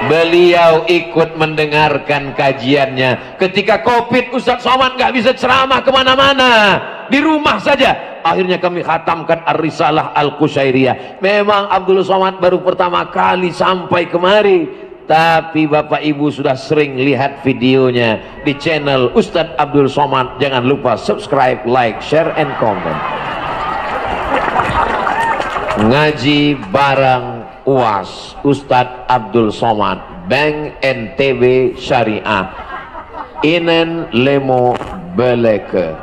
Beliau ikut mendengarkan kajiannya. Ketika Covid, Ustadz Somad nggak bisa ceramah kemana-mana, di rumah saja. Akhirnya kami khatamkan Ar-Risalah Al-Qushairiyah. Memang Abdul Somad baru pertama kali sampai kemari, tapi Bapak Ibu sudah sering lihat videonya di channel Ustadz Abdul Somad. Jangan lupa subscribe, like, share, and comment. Ngaji bareng UAS Ustadz Abdul Somad, Bank NTB Syariah, Inen Lemo Beleke.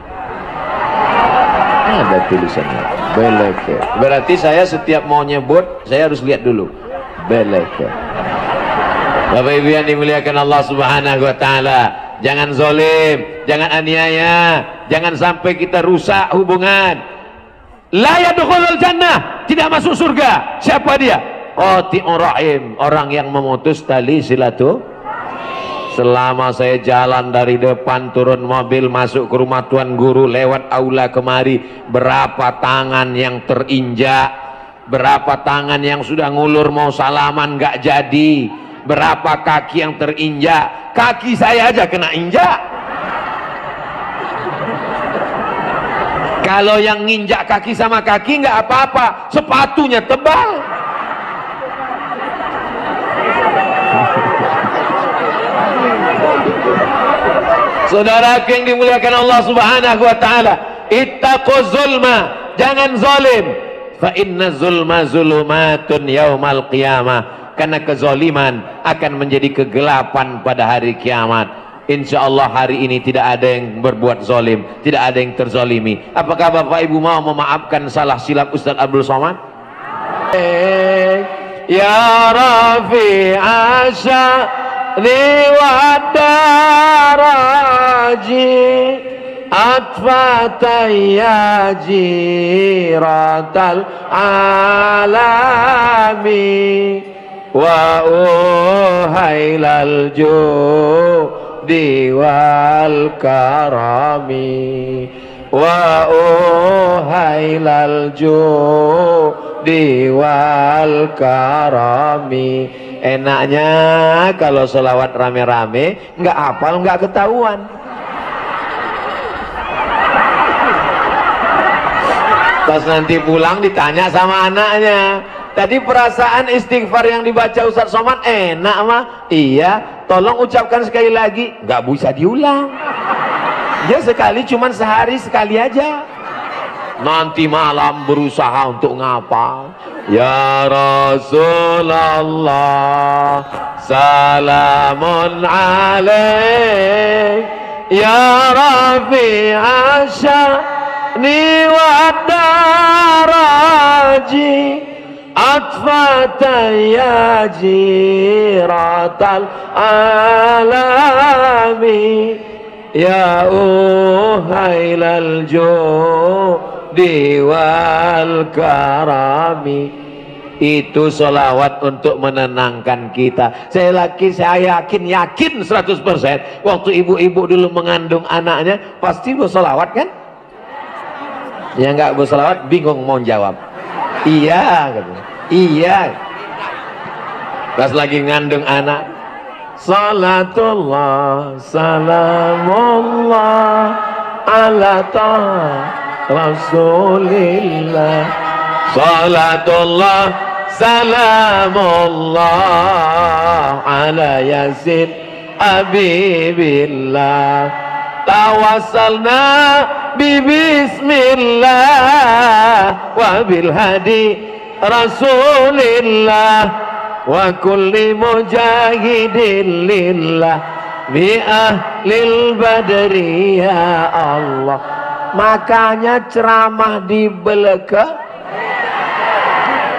Ada tulisannya Beleke. Berarti saya setiap mau nyebut saya harus lihat dulu Beleke. Bapak Ibu yang dimuliakan Allah Subhanahu wa taala, jangan zalim, jangan aniaya, jangan sampai kita rusak hubungan. La yadkhulul jannah, tidak masuk surga. Siapa dia? Qati'ur rahim, orang yang memutus tali silaturahim. Selama saya jalan dari depan, turun mobil, masuk ke rumah tuan guru, lewat aula kemari, berapa tangan yang terinjak, berapa tangan yang sudah ngulur mau salaman gak jadi, berapa kaki yang terinjak. Kaki saya aja kena injak. Kalau yang nginjak kaki sama kaki nggak apa-apa, sepatunya tebal. Saudara yang dimuliakan Allah Subhanahu wa taala, ittaquz zulma, jangan zalim. Fa inna zulma zulumatun yaumal qiyamah, karena kezaliman akan menjadi kegelapan pada hari kiamat. Insyaallah hari ini tidak ada yang berbuat zalim, tidak ada yang terzalimi. Apakah Bapak Ibu mau memaafkan salah silap Ustadz Abdul Somad? Ya Rafi Asya liwadaraji atfataya jiratal alami wa uhailal judi wal karami wa uhailal judi wal karami. Enaknya kalau sholawat rame-rame, nggak hafal, nggak ketahuan. Pas nanti pulang ditanya sama anaknya, tadi perasaan istighfar yang dibaca Ustadz Somad enak mah? Iya, tolong ucapkan sekali lagi. Nggak bisa diulang. Ya sekali, cuman sehari sekali aja. Nanti malam berusaha untuk ngapal. Ya Rasulullah, salamun alaik, ya Rafi'a sya'ni wa daraji, atfatan ya jiratal alami, ya uhailal judi wal karami. Itu sholawat untuk menenangkan kita. Saya yakin 100% waktu ibu-ibu dulu mengandung anaknya pasti bersolawat kan? Ya nggak bersolawat bingung mau jawab. Iya gitu. Iya. Pas lagi ngandung anak, salatullah salamullah ala Rasulillah. Salatullah salamullah ala yasin habibillah tawassalna bi bismillah wa bil hadi rasulillah wa kulli mujahidin lillah bi ahlil badri ya Allah. Makanya ceramah di Beleke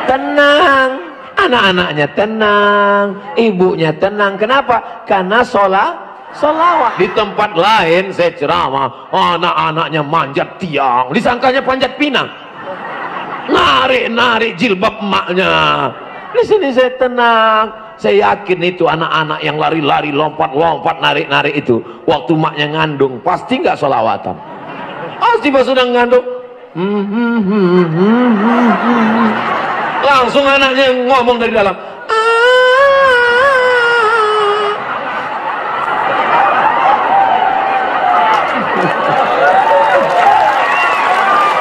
tenang, anak-anaknya tenang, ibunya tenang. Kenapa? Karena solawat. Di tempat lain saya ceramah, anak-anaknya manjat tiang, disangkanya panjat pinang, narik jilbab emaknya. Di sini saya tenang, saya yakin itu anak-anak yang lari-lari, lompat-lompat, narik-narik itu waktu emaknya ngandung pasti nggak solawatan. Pasti pas sudah ngandung, langsung anaknya ngomong dari dalam,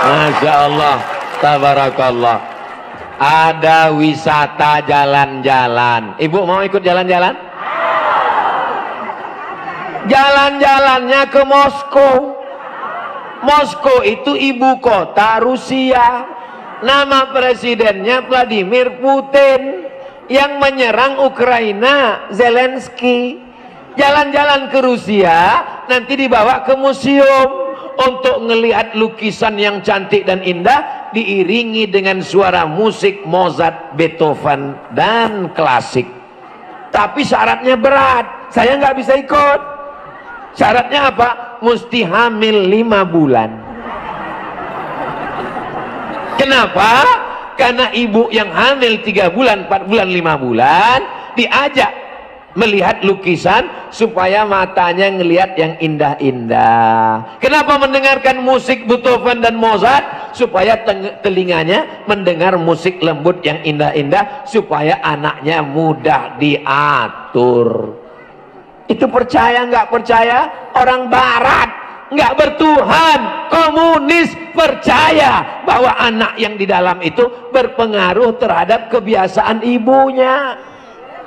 Masya Allah, tabarakallah. Ada wisata jalan-jalan. Ibu mau ikut jalan-jalan? Jalan-jalannya ke Moskow. Moskow itu ibu kota Rusia. Nama presidennya Vladimir Putin. Yang menyerang Ukraina Zelensky. Jalan-jalan ke Rusia, nanti dibawa ke museum untuk ngelihat lukisan yang cantik dan indah, diiringi dengan suara musik Mozart, Beethoven, dan klasik. Tapi syaratnya berat, saya nggak bisa ikut. Syaratnya apa? Mesti hamil 5 bulan. Kenapa? Karena ibu yang hamil 3 bulan, 4 bulan, 5 bulan diajak melihat lukisan supaya matanya ngelihat yang indah-indah. Kenapa mendengarkan musik Beethoven dan Mozart? Supaya telinganya mendengar musik lembut yang indah-indah, supaya anaknya mudah diatur. Itu percaya nggak percaya? Orang barat nggak bertuhan, komunis percaya bahwa anak yang di dalam itu berpengaruh terhadap kebiasaan ibunya.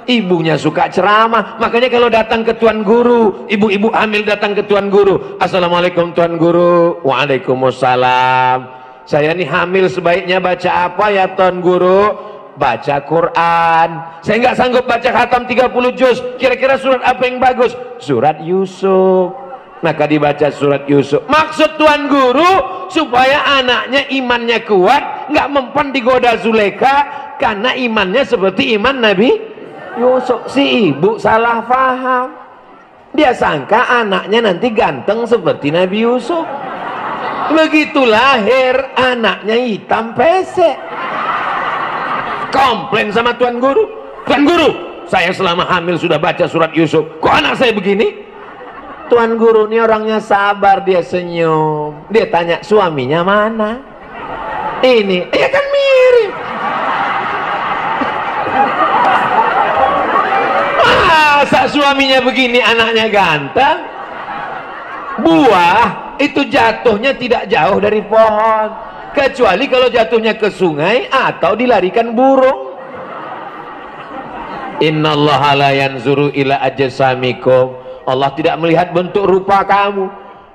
Ibunya suka ceramah, makanya kalau datang ke tuan guru, ibu-ibu hamil datang ke tuan guru, assalamualaikum tuan guru. Waalaikumsalam. Saya nih hamil, sebaiknya baca apa ya tuan guru? Baca Quran. Saya nggak sanggup baca khatam 30 juz. Kira-kira surat apa yang bagus? Surat Yusuf. Maka dibaca surat Yusuf. Maksud tuan guru supaya anaknya imannya kuat, nggak mempan digoda Zuleka, karena imannya seperti iman Nabi Yusuf. Si ibu salah paham. Dia sangka anaknya nanti ganteng seperti Nabi Yusuf. Begitu lahir anaknya hitam pesek. Komplain sama tuan guru. Tuan guru, saya selama hamil sudah baca surat Yusuf, kok anak saya begini? Tuan guru ini orangnya sabar, dia senyum. Dia tanya, suaminya mana? Ini, ya kan mirip. Masa suaminya begini, anaknya ganteng? Buah itu jatuhnya tidak jauh dari pohon, kecuali kalau jatuhnya ke sungai atau dilarikan burung. Innallaha la yanzuru ila ajsamikum. Allah tidak melihat bentuk rupa kamu.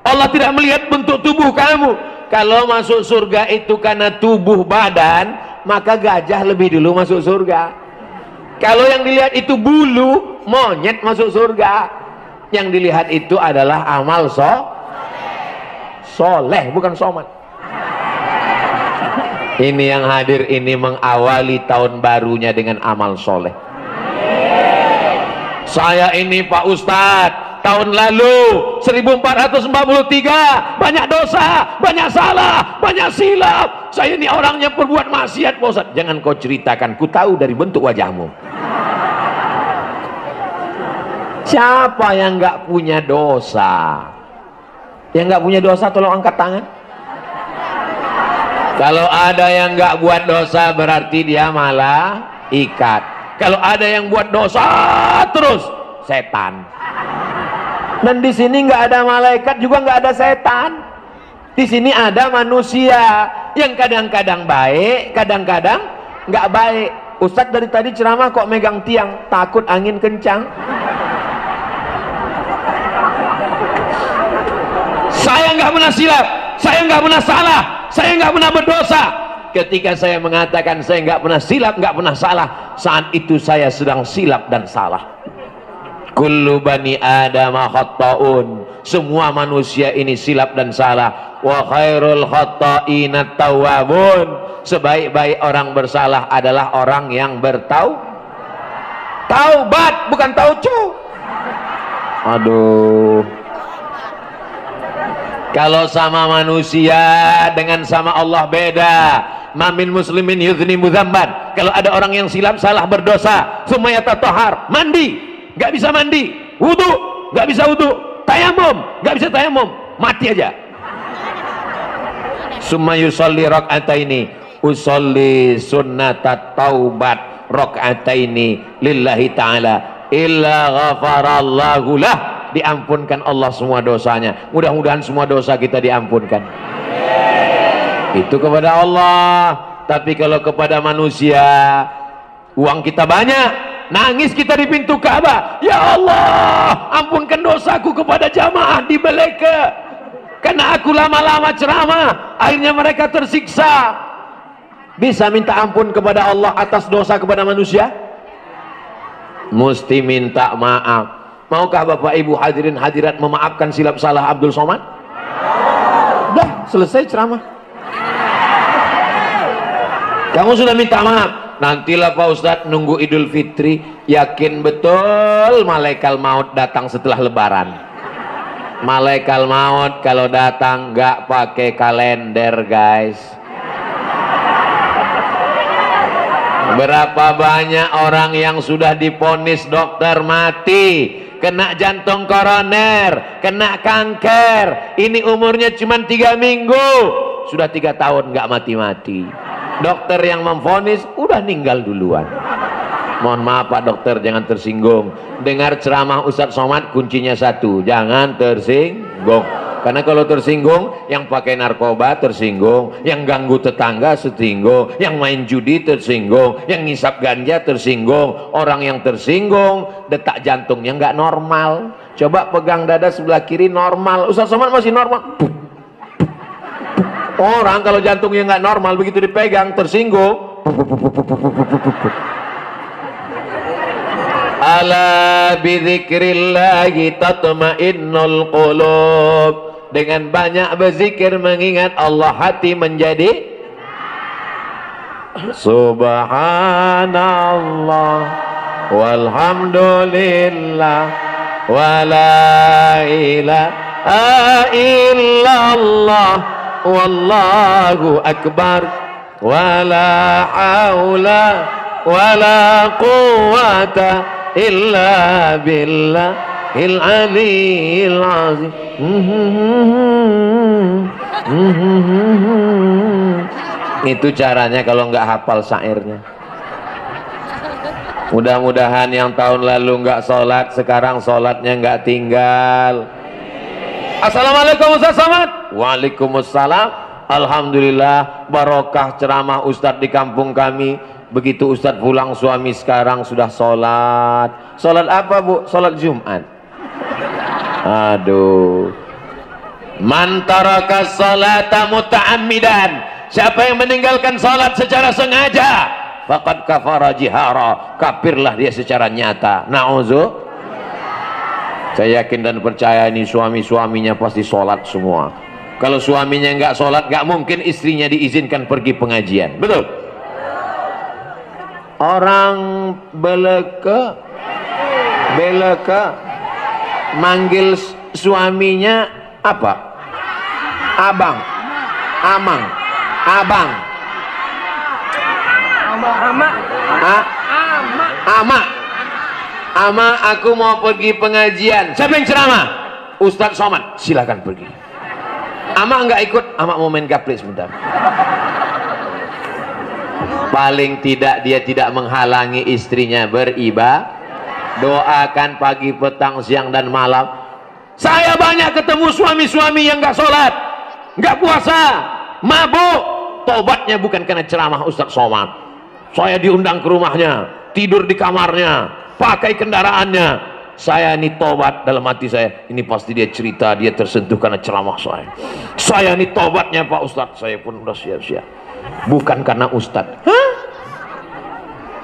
Allah tidak melihat bentuk tubuh kamu. Kalau masuk surga itu karena tubuh badan, maka gajah lebih dulu masuk surga. Kalau yang dilihat itu bulu, monyet masuk surga. Yang dilihat itu adalah amal soleh, bukan somat. Ini yang hadir ini mengawali tahun barunya dengan amal soleh. Saya ini Pak Ustadz, tahun lalu 1443 banyak dosa, banyak salah, banyak silap. Saya ini orangnya perbuat maksiat Pak Ustadz. Jangan kau ceritakan, ku tahu dari bentuk wajahmu. Siapa yang nggak punya dosa? Yang nggak punya dosa tolong angkat tangan. Kalau ada yang nggak buat dosa berarti dia malah ikat. Kalau ada yang buat dosa terus, setan. Dan di sini nggak ada malaikat juga nggak ada setan. Di sini ada manusia yang kadang-kadang baik, kadang-kadang nggak baik. Ustadz dari tadi ceramah kok megang tiang, takut angin kencang. Saya nggak pernah silap, saya nggak pernah salah, saya nggak pernah berdosa. Ketika saya mengatakan saya nggak pernah silap, nggak pernah salah, saat itu saya sedang silap dan salah. Kullu bani Adam khatta'un, semua manusia ini silap dan salah. Wa khairul khatta'ina tawwabun, sebaik-baik orang bersalah adalah orang yang taubat, bukan taucu. Aduh, kalau sama manusia dengan sama Allah beda. Mamin muslimin yudhni mudhamban, kalau ada orang yang silap salah berdosa, summa yatatahhar, mandi nggak bisa mandi, wudu nggak bisa wudu, tayamum nggak bisa tayamum, mati aja. Summa yusolli rak'ataini, usolli sunnatat taubat rak'ataini lillahi ta'ala illa ghafarallahu lah, diampunkan Allah semua dosanya. Mudah-mudahan semua dosa kita diampunkan. Itu kepada Allah. Tapi kalau kepada manusia, uang kita banyak, nangis kita di pintu Ka'bah, ya Allah ampunkan dosaku kepada jamaah di Baleka, karena aku lama-lama ceramah akhirnya mereka tersiksa. Bisa minta ampun kepada Allah atas dosa kepada manusia? Mesti minta maaf. Maukah Bapak Ibu hadirin hadirat memaafkan silap salah Abdul Somad? Dah selesai ceramah. Kamu sudah minta maaf, nantilah Pak Ustadz nunggu Idul Fitri, yakin betul malaikat maut datang setelah Lebaran. Malaikat maut kalau datang nggak pakai kalender, guys. Berapa banyak orang yang sudah divonis dokter mati, kena jantung koroner, kena kanker, ini umurnya cuma 3 minggu, sudah 3 tahun nggak mati-mati. Dokter yang memvonis udah meninggal duluan. Mohon maaf Pak Dokter, jangan tersinggung. Dengar ceramah Ustadz Somad kuncinya satu, jangan tersinggung. Karena kalau tersinggung, yang pakai narkoba tersinggung, yang ganggu tetangga tersinggung, yang main judi tersinggung, yang ngisap ganja tersinggung. Orang yang tersinggung, detak jantungnya nggak normal. Coba pegang dada sebelah kiri normal, Ustadz Somad masih normal. Orang kalau jantungnya nggak normal, begitu dipegang tersinggung. Ala bidzikrillahi tatma'innul qulub. Dengan banyak berzikir mengingat Allah, hati menjadi subhanallah walhamdulillah wala ilaha illallah wallahu akbar wala haula wala quwata illa billahil aliyil azim. Itu caranya kalau nggak hafal syairnya. Mudah-mudahan yang tahun lalu nggak sholat, sekarang sholatnya nggak tinggal. Assalamualaikum Ustaz Somad. Waalaikumsalam. Alhamdulillah barokah ceramah Ustadz di kampung kami. Begitu Ustadz pulang, suami sekarang sudah sholat. Sholat apa Bu? Sholat Jumat. Aduh. Man taraka sholata muta'ammidan, siapa yang meninggalkan sholat secara sengaja, faqad kafara jihara, kafirlah dia secara nyata. Na'udzu. Saya yakin dan percaya ini suami-suaminya pasti sholat semua. Kalau suaminya nggak sholat, nggak mungkin istrinya diizinkan pergi pengajian. Betul? Orang beleka manggil suaminya apa? Abang, amang, abang, ama, aku mau pergi pengajian. Siapa yang ceramah? Ustadz Somad. Silakan pergi. Ama nggak ikut, ama mau main gaplek sebentar. Paling tidak dia tidak menghalangi istrinya beribadah. Doakan pagi, petang, siang dan malam. Saya banyak ketemu suami-suami yang nggak sholat, nggak puasa, mabuk. Tobatnya bukan karena ceramah Ustadz Somad. Saya diundang ke rumahnya, tidur di kamarnya, pakai kendaraannya. Saya ini tobat dalam hati saya. Ini pasti dia cerita, dia tersentuh karena ceramah saya. Saya ini tobatnya Pak Ustadz. Saya pun udah siap-siap. Bukan karena Ustadz. Hah?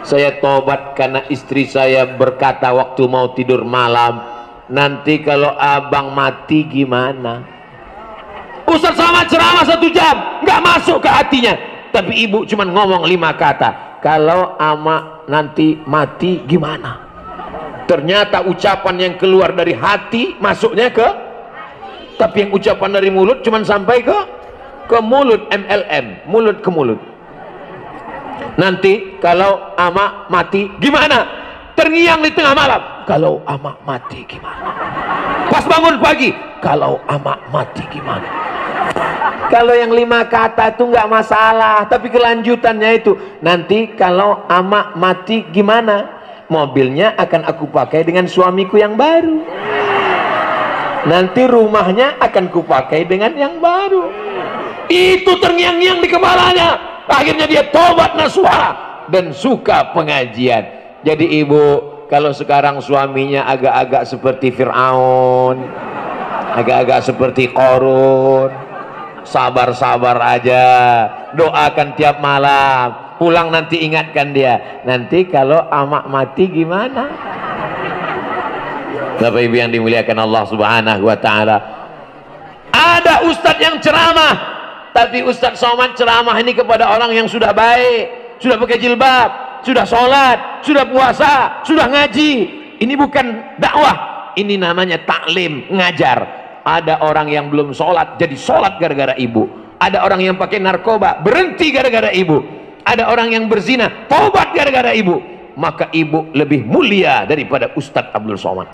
Saya tobat karena istri saya berkata waktu mau tidur malam, nanti kalau abang mati gimana? Ustadz Somad ceramah 1 jam, nggak masuk ke hatinya. Tapi ibu cuma ngomong 5 kata. Kalau ama nanti mati gimana? Ternyata ucapan yang keluar dari hati masuknya ke, tapi yang ucapan dari mulut cuma sampai ke mulut, MLM, mulut ke mulut. Nanti kalau ama mati gimana? Terngiang di tengah malam, kalau ama mati gimana? Pas bangun pagi, kalau ama mati gimana? Kalau yang 5 kata itu nggak masalah, tapi kelanjutannya itu, nanti kalau ama mati gimana? Mobilnya akan aku pakai dengan suamiku yang baru. Nanti rumahnya akan kupakai dengan yang baru. Itu terngiang-ngiang di kepalanya. Akhirnya dia tobat nasuha dan suka pengajian. Jadi ibu, kalau sekarang suaminya agak-agak seperti Fir'aun, agak-agak seperti Qarun, sabar-sabar aja, doakan tiap malam. Pulang nanti ingatkan dia, nanti kalau amak mati gimana? Bapak Ibu yang dimuliakan Allah Subhanahu wa taala. Ada ustadz yang ceramah, tapi Ustadz Somad ceramah ini kepada orang yang sudah baik, sudah pakai jilbab, sudah sholat, sudah puasa, sudah ngaji. Ini bukan dakwah, ini namanya taklim, ngajar. Ada orang yang belum sholat jadi sholat gara-gara ibu. Ada orang yang pakai narkoba berhenti gara-gara ibu. Ada orang yang berzina tobat gara-gara ibu. Maka ibu lebih mulia daripada Ustadz Abdul Somad.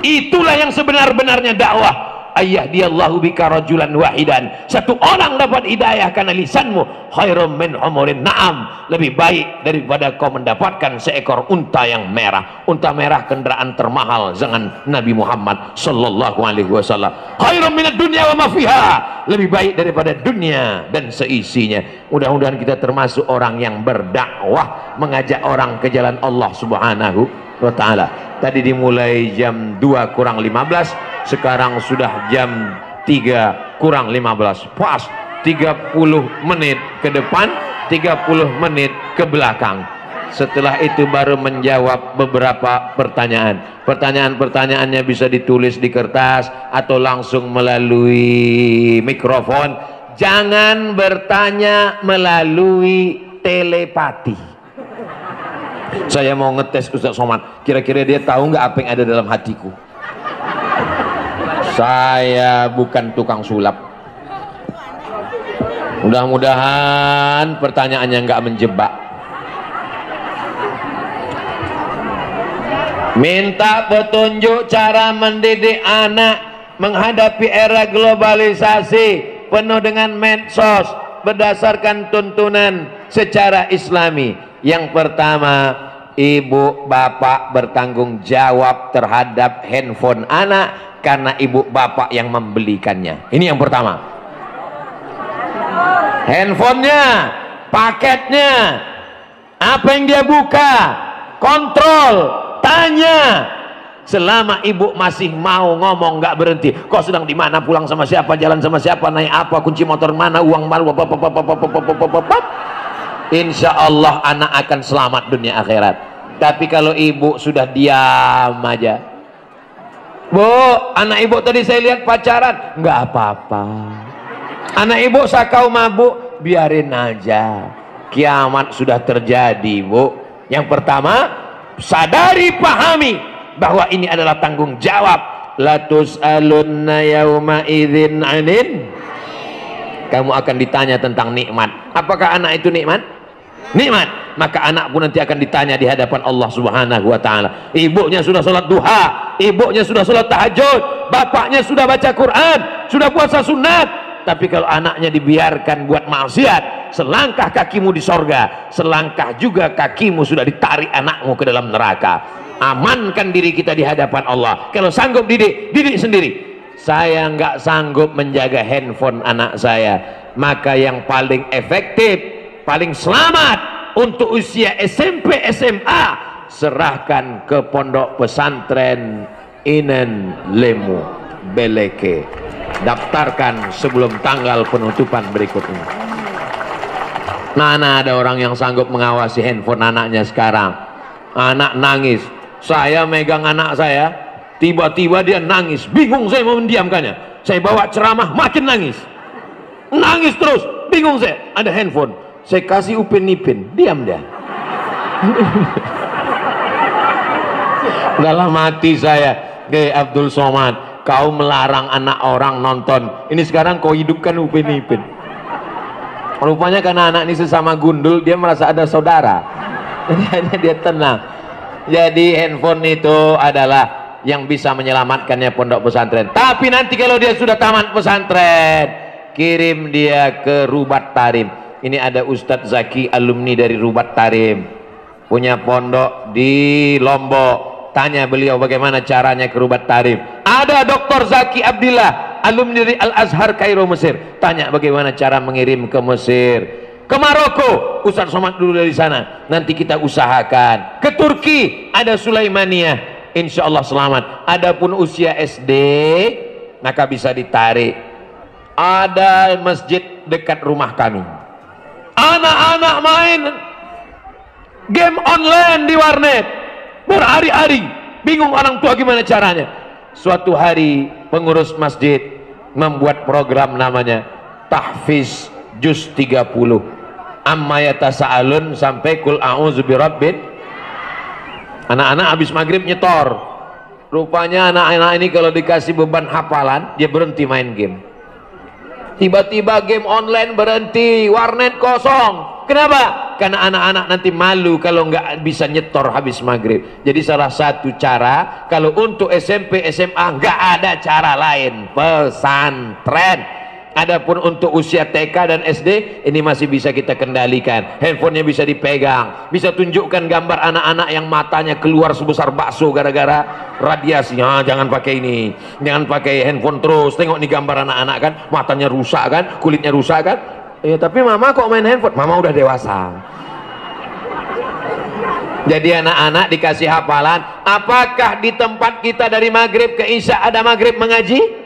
Itulah yang sebenar-benarnya dakwah. Ayyahdiyallahu bika rajulan wahidan. Satu orang dapat hidayah karena lisanmu, khairum min humurin na'am. Lebih baik daripada kau mendapatkan seekor unta yang merah. Unta merah kendaraan termahal zaman Nabi Muhammad sallallahu alaihi wasallam. Khairum minad dunya wa ma fiha. Lebih baik daripada dunia dan seisinya. Mudah-mudahan kita termasuk orang yang berdakwah, mengajak orang ke jalan Allah Subhanahu wa taala. Tadi dimulai jam 2 kurang 15, sekarang sudah jam 3 kurang 15. Pas 30 menit ke depan, 30 menit ke belakang. Setelah itu baru menjawab beberapa pertanyaan. Pertanyaan-pertanyaannya bisa ditulis di kertas atau langsung melalui mikrofon. Jangan bertanya melalui telepati. Saya mau ngetes Ustadz Somad, kira-kira dia tahu nggak apa yang ada dalam hatiku. Saya bukan tukang sulap. Mudah-mudahan pertanyaannya nggak menjebak. Minta petunjuk cara mendidik anak menghadapi era globalisasi penuh dengan medsos berdasarkan tuntunan secara Islami. Yang pertama, ibu bapak bertanggung jawab terhadap handphone anak karena ibu bapak yang membelikannya. Ini yang pertama. Handphonenya, paketnya, apa yang dia buka, kontrol, tanya. Selama ibu masih mau ngomong nggak berhenti, kau sedang di mana, pulang sama siapa, jalan sama siapa, naik apa, kunci motor mana, uang malu, insya Allah anak akan selamat dunia akhirat. Tapi kalau ibu sudah diam aja, Bu, anak ibu tadi saya lihat pacaran, nggak apa-apa. Anak ibu sakau mabuk, biarin aja. Kiamat sudah terjadi, Bu. Yang pertama, sadari, pahami bahwa ini adalah tanggung jawab. La tus'alunna yauma idzin 'anin. Kamu akan ditanya tentang nikmat. Apakah anak itu nikmat? Nikmat. Maka anak pun nanti akan ditanya di hadapan Allah Subhanahu wa taala. Ibunya sudah sholat duha, ibunya sudah sholat tahajud, bapaknya sudah baca Quran, sudah puasa sunat. Tapi kalau anaknya dibiarkan buat maksiat, selangkah kakimu di sorga, selangkah juga kakimu sudah ditarik anakmu ke dalam neraka. Amankan diri kita di hadapan Allah. Kalau sanggup didik, didik sendiri. Saya nggak sanggup menjaga handphone anak saya, maka yang paling efektif, paling selamat untuk usia SMP SMA serahkan ke pondok pesantren Inen Lemu Beleke. Daftarkan sebelum tanggal penutupan berikut ini. Mana ada orang yang sanggup mengawasi handphone anaknya sekarang. Anak nangis, saya megang anak saya, tiba-tiba dia nangis, bingung saya mau mendiamkannya. Saya bawa ceramah, makin nangis, nangis terus, bingung saya. Ada handphone, saya kasih Upin Ipin, diam dia. Dalam hati saya, Abdul Somad, kau melarang anak orang nonton, ini sekarang kau hidupkan Upin Ipin. Rupanya karena anak ini sesama gundul, dia merasa ada saudara. Jadi dia tenang. Jadi handphone itu adalah yang bisa menyelamatkannya pondok pesantren. Tapi nanti kalau dia sudah tamat pesantren, kirim dia ke Rubat Tarim. Ini ada Ustadz Zaki, alumni dari Rubat Tarim, punya pondok di Lombok. Tanya beliau bagaimana caranya ke Rubat Tarim. Ada Dr. Zaki Abdillah, alumni dari Al-Azhar Kairo Mesir. Tanya bagaimana cara mengirim ke Mesir. Ke Maroko, Ustaz Somad dulu dari sana. Nanti kita usahakan. Ke Turki ada Sulaimaniyah, insya Allah selamat. Adapun usia SD, maka bisa ditarik. Ada masjid dekat rumah kami. Anak-anak main game online di warnet berhari-hari, bingung orang tua gimana caranya. Suatu hari pengurus masjid membuat program namanya tahfiz juz 30, amma yatasaalun sampai kul a'udzu birabbin. Anak-anak habis maghrib nyetor. Rupanya anak-anak ini kalau dikasih beban hafalan, dia berhenti main game. Tiba-tiba game online berhenti, warnet kosong. Kenapa? Karena anak-anak nanti malu kalau nggak bisa nyetor habis maghrib. Jadi salah satu cara, kalau untuk SMP SMA nggak ada cara lain, pesantren. Adapun untuk usia TK dan SD, ini masih bisa kita kendalikan. Handphonenya bisa dipegang, bisa tunjukkan gambar anak-anak yang matanya keluar sebesar bakso gara-gara radiasi. Jangan pakai ini, jangan pakai handphone terus. Tengok nih gambar anak-anak kan, matanya rusak kan, kulitnya rusak kan. Ya tapi mama kok main handphone? Mama udah dewasa. Jadi anak-anak dikasih hafalan. Apakah di tempat kita dari maghrib ke isya ada maghrib mengaji?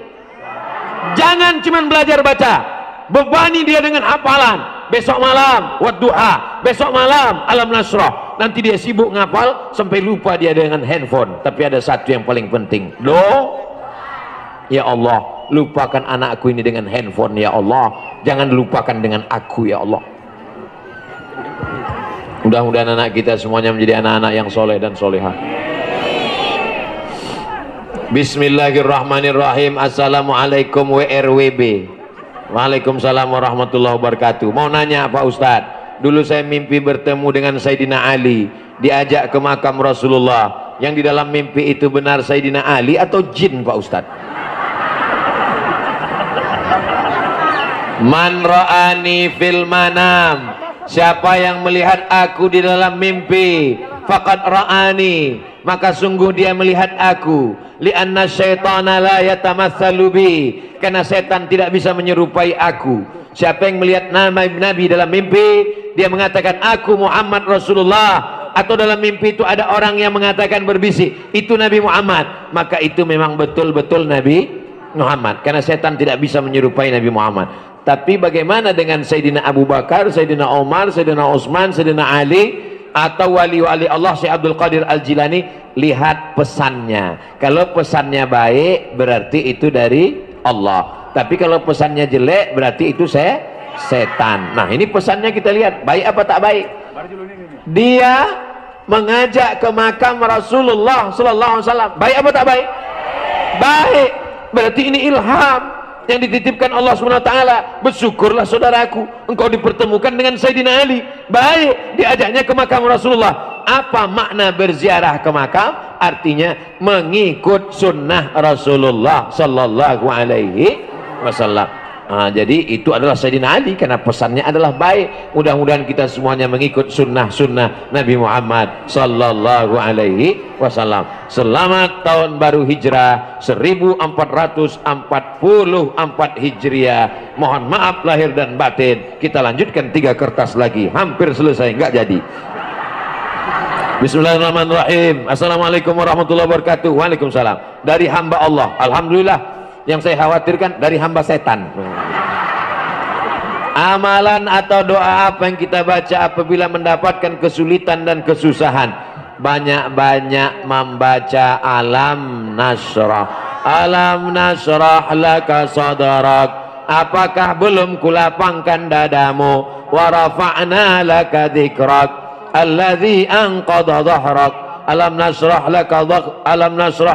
Jangan cuma belajar baca, bebani dia dengan hafalan. Besok malam wadduha, besok malam alam nasrah. Nanti dia sibuk ngapal sampai lupa dia dengan handphone. Tapi ada satu yang paling penting, ya Allah, lupakan anakku ini dengan handphone ya Allah, jangan lupakan dengan aku ya Allah. Mudah-mudahan anak kita semuanya menjadi anak-anak yang soleh dan solehah. Bismillahirrahmanirrahim. Assalamualaikum WRWB. Waalaikumsalam warahmatullahi wabarakatuh. Mau nanya Pak Ustadz, dulu saya mimpi bertemu dengan Sayyidina Ali, diajak ke makam Rasulullah. Yang di dalam mimpi itu benar Sayyidina Ali atau jin Pak Ustadz? Man ra'ani fil manam, siapa yang melihat aku di dalam mimpi, faqad ra'ani, maka sungguh dia melihat aku. Li'anna syaitana la yatamatsalu bi, karena setan tidak bisa menyerupai aku. Siapa yang melihat nama Nabi dalam mimpi, dia mengatakan aku Muhammad Rasulullah, atau dalam mimpi itu ada orang yang mengatakan berbisik itu Nabi Muhammad, maka itu memang betul-betul Nabi Muhammad, karena setan tidak bisa menyerupai Nabi Muhammad. Tapi bagaimana dengan Sayyidina Abu Bakar, Sayyidina Umar, Sayyidina Utsman, Sayyidina Ali, atau wali-wali Allah Syekh Abdul Qadir Al-Jilani? Lihat pesannya. Kalau pesannya baik berarti itu dari Allah, tapi kalau pesannya jelek berarti itu setan. Nah ini pesannya kita lihat baik apa tak baik. Dia mengajak ke makam Rasulullah Sallallahu Alaihi Wasallam, baik apa tak baik? Baik. Berarti ini ilham yang dititipkan Allah SWT. Bersyukurlah saudaraku, engkau dipertemukan dengan Sayyidina Ali. Baik, diajaknya ke makam Rasulullah. Apa makna berziarah ke makam? Artinya mengikut sunnah Rasulullah Sallallahu Alaihi Wasallam. Jadi itu adalah Sayyidina Ali karena pesannya adalah baik. Mudah-mudahan kita semuanya mengikut sunnah-sunnah Nabi Muhammad sallallahu alaihi wasallam. Selamat tahun baru Hijrah 1444 Hijriah. Mohon maaf lahir dan batin. Kita lanjutkan 3 kertas lagi. Hampir selesai, nggak jadi. Bismillahirrahmanirrahim. Assalamualaikum warahmatullahi wabarakatuh. Waalaikumsalam. Dari hamba Allah. Alhamdulillah. Yang saya khawatirkan dari hamba setan. Amalan atau doa apa yang kita baca apabila mendapatkan kesulitan dan kesusahan? Banyak-banyak membaca alam nasrah. Alam nasrah laka sadrak. Apakah belum kulapangkan dadamu? Wa rafa'na laka dzikrak alladzi anqadha dhahrak. Alam nasrah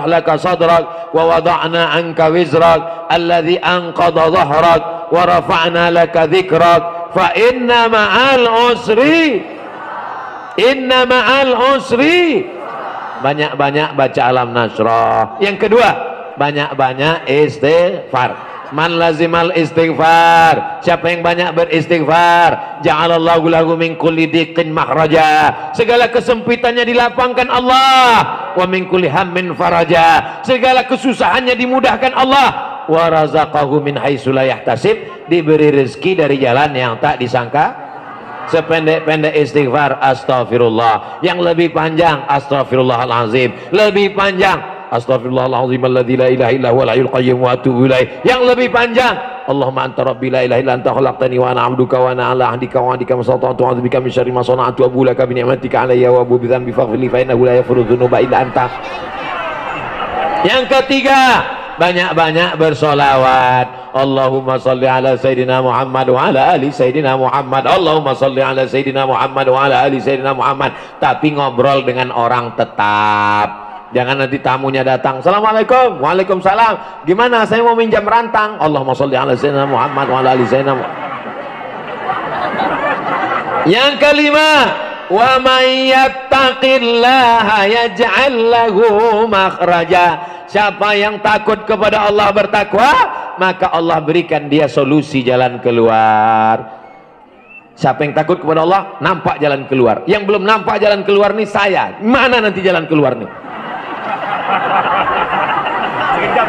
laka sadrak wa wada'na anka wizrak alladzi anqadha dhahrak wa rafa'na laka dzikrak fa inna ma'al usri banyak-banyak baca alam nasrah. Yang kedua, banyak-banyak istighfar. Man lazimal istighfar, siapa yang banyak beristighfar, ja'alallahu lahu min kulli diqqin makhraja, segala kesempitannya dilapangkan Allah, wa min kulli hammin faraja, segala kesusahannya dimudahkan Allah, wa razaqahu min haitsu la yahtasib, diberi rezeki dari jalan yang tak disangka. Sependek-pendek istighfar astagfirullah, yang lebih panjang astagfirullahalazim, lebih panjang Astaghfirullahaladzim alladzi la ilaha illa huwal hayyul qayyum wa atubu ilaih, yang lebih panjang Allahumma anta rabbi la ilaha illa anta khalaqtani wa ana 'abduka wa ana 'ala ahdika wa 'adika mastata'tu a'udzu bika min syarri ma sana'tu abu laka bi ni'matika 'alayya wa abu bi dzambi faghfir li fa innahu la yaghfiru dzunuba illa anta. Yang ketiga, banyak-banyak bersolawat. Allahumma salli ala Sayyidina Muhammad wa ala ali Sayyidina Muhammad. Allahumma salli ala Sayyidina Muhammad wa ala ali Sayyidina Muhammad. Tapi ngobrol dengan orang tetap. Jangan nanti tamunya datang, Assalamualaikum, Waalaikumsalam, gimana saya mau minjam rantang. Allahumma sholli ala sayyidina Muhammad wa ala ali sayyidina Muhammad. Yang kelima, wa may yattaqillaha yaj'al lahu makhraja. Siapa yang takut kepada Allah, bertakwa, maka Allah berikan dia solusi jalan keluar. Siapa yang takut kepada Allah nampak jalan keluar. Yang belum nampak jalan keluar nih saya. Mana nanti jalan keluar nih?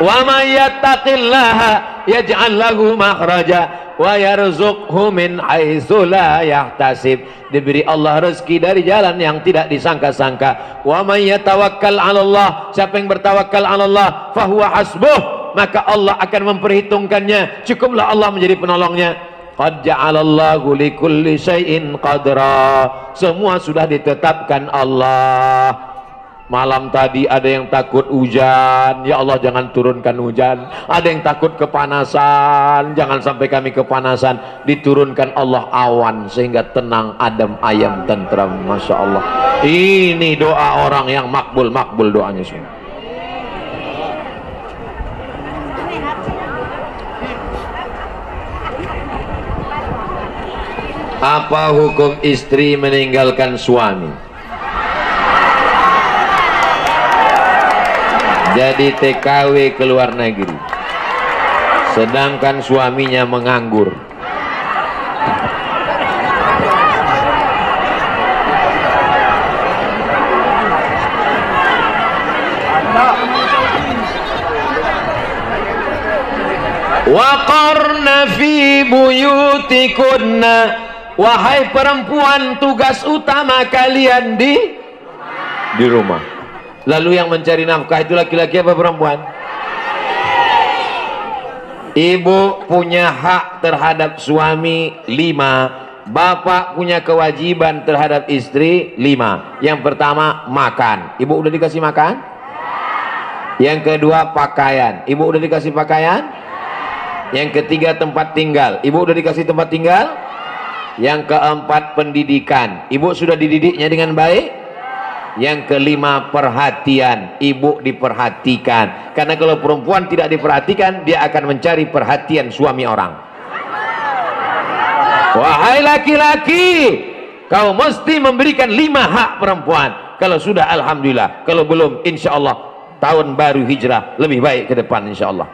Wa may yattaqillaha yaj'al lahu makhraja wa yarzuqhu min haitsu la yahtasib. Diberi Allah rezeki dari jalan yang tidak disangka-sangka. Wa may yatawakkal 'ala Allah, siapa yang bertawakal 'ala Allah fahuwa hasbuh, maka Allah akan memperhitungkannya, cukuplah Allah menjadi penolongnya. Qad ja'alallahu likulli syai'in qadra, semua sudah ditetapkan Allah. Malam tadi ada yang takut hujan, ya Allah jangan turunkan hujan. Ada yang takut kepanasan, jangan sampai kami kepanasan. Diturunkan Allah awan sehingga tenang, adem, ayam, tentram. Masya Allah, ini doa orang yang makbul doanya semua. Apa hukum istri meninggalkan suami? Jadi TKW ke luar negeri, sedangkan suaminya menganggur. Waqarna fi buyutikunna, wahai perempuan, tugas utama kalian di rumah. Lalu yang mencari nafkah itu laki-laki apa perempuan? Ibu punya hak terhadap suami 5, bapak punya kewajiban terhadap istri 5. Yang pertama makan, ibu udah dikasih makan. Yang kedua pakaian, ibu udah dikasih pakaian. Yang ketiga tempat tinggal, ibu udah dikasih tempat tinggal. Yang keempat pendidikan, ibu sudah dididiknya dengan baik. Yang kelima perhatian, ibu diperhatikan, karena kalau perempuan tidak diperhatikan dia akan mencari perhatian suami orang. Wahai laki-laki, kau mesti memberikan 5 hak perempuan. Kalau sudah alhamdulillah, kalau belum insya Allah tahun baru hijrah lebih baik ke depan insya Allah.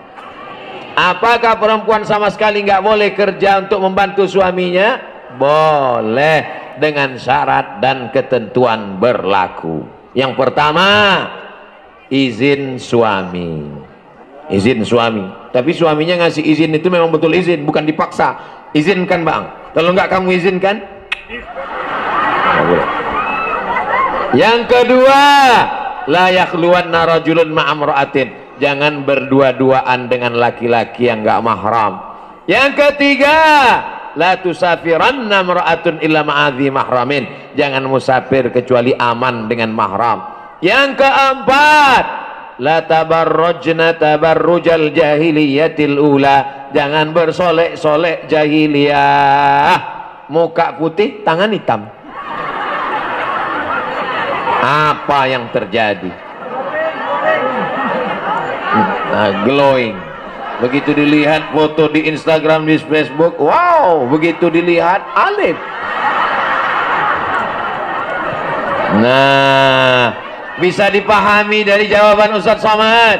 Apakah perempuan sama sekali nggak boleh kerja untuk membantu suaminya? Boleh, dengan syarat dan ketentuan berlaku. Yang pertama, izin suami. Izin suami. Tapi suaminya ngasih izin itu memang betul izin, bukan dipaksa. Izinkan bang. Kalau nggak kamu izinkan, nggak boleh. Yang kedua, la yakhluwanna rajulun ma'amra'atin. Jangan berdua-duaan dengan laki-laki yang nggak mahram. Yang ketiga, la tusafiranna mar'atun illa ma'adhi mahramin. Jangan musafir kecuali aman dengan mahram. Yang keempat, la tabarrujna tabarrujal jahiliyatil ula. Jangan bersolek-solek jahiliyah. Muka putih, tangan hitam. Apa yang terjadi? Nah, glowing. Begitu dilihat foto di Instagram, di Facebook, wow. Begitu dilihat, alif. Nah, bisa dipahami dari jawaban Ustadz Somad.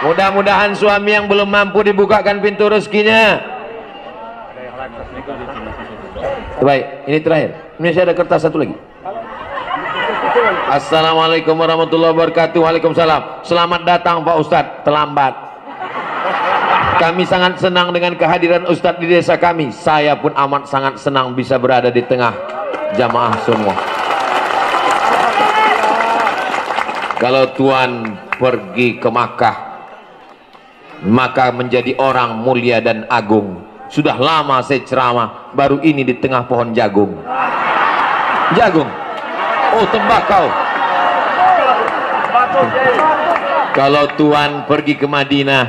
Mudah-mudahan suami yang belum mampu dibukakan pintu rezekinya. Baik, ini terakhir. Ini saya ada kertas satu lagi. Assalamualaikum warahmatullahi wabarakatuh. Waalaikumsalam. Selamat datang Pak Ustadz. Terlambat. Kami sangat senang dengan kehadiran Ustadz di desa kami. Saya pun amat sangat senang bisa berada di tengah jamaah semua. Kalau Tuan pergi ke Makkah, maka menjadi orang mulia dan agung. Sudah lama saya ceramah, baru ini di tengah pohon jagung. Jagung. Oh, tembakau. Kalau Tuan pergi ke Madinah,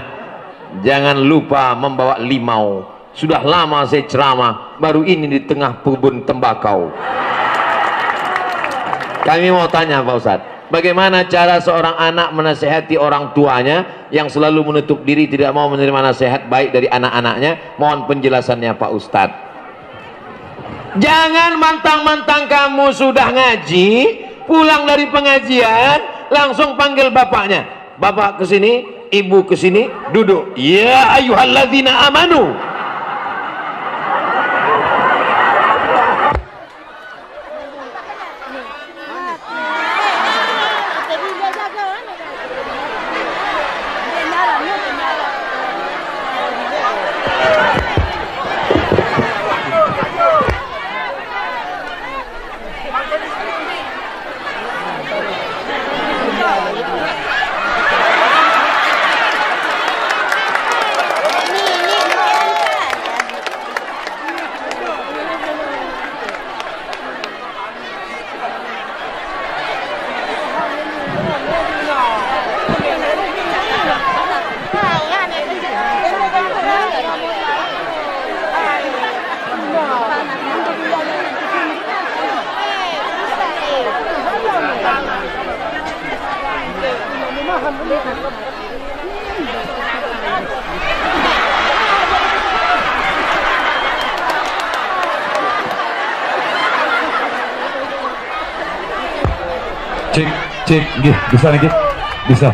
jangan lupa membawa limau. Sudah lama saya ceramah, baru ini di tengah kebun tembakau. Kami mau tanya Pak Ustadz, bagaimana cara seorang anak menasihati orang tuanya yang selalu menutup diri, tidak mau menerima nasihat baik dari anak-anaknya? Mohon penjelasannya Pak Ustadz. Jangan mantang-mantang kamu sudah ngaji, pulang dari pengajian, langsung panggil bapaknya. Bapak ke sini, ibu ke sini, duduk. Ya ayyuhalladzina amanu. Cek, gih, bisa nih, bisa.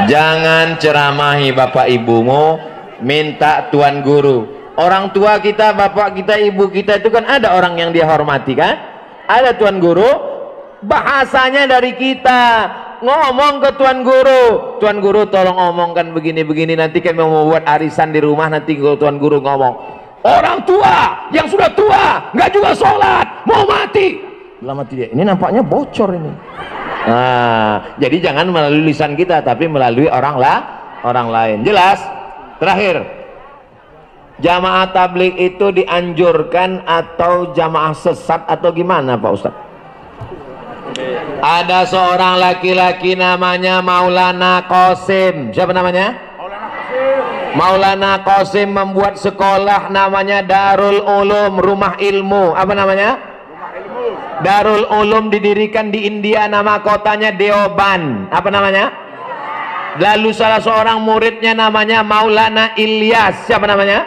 Jangan ceramahi bapak ibumu, minta tuan guru. Orang tua kita, bapak kita, ibu kita itu kan ada orang yang dia hormati kan? Ada tuan guru, bahasanya dari kita. Ngomong ke tuan guru tolong omongkan begini-begini, nanti kami mau buat arisan di rumah, nanti tuan guru ngomong, orang tua yang sudah tua nggak juga sholat mau mati. Dalam hati dia, ini nampaknya bocor ini. Nah, jadi jangan melalui lisan kita, tapi melalui orang lain. Jelas? Terakhir, jamaah tabligh itu dianjurkan atau jamaah sesat atau gimana Pak Ustadz? Ada seorang laki-laki namanya Maulana Qasim. Siapa namanya? Maulana Qasim membuat sekolah namanya Darul Ulum, rumah ilmu. Apa namanya? Darul Ulum didirikan di India, nama kotanya Deoban. Apa namanya? Lalu salah seorang muridnya namanya Maulana Ilyas. Siapa namanya?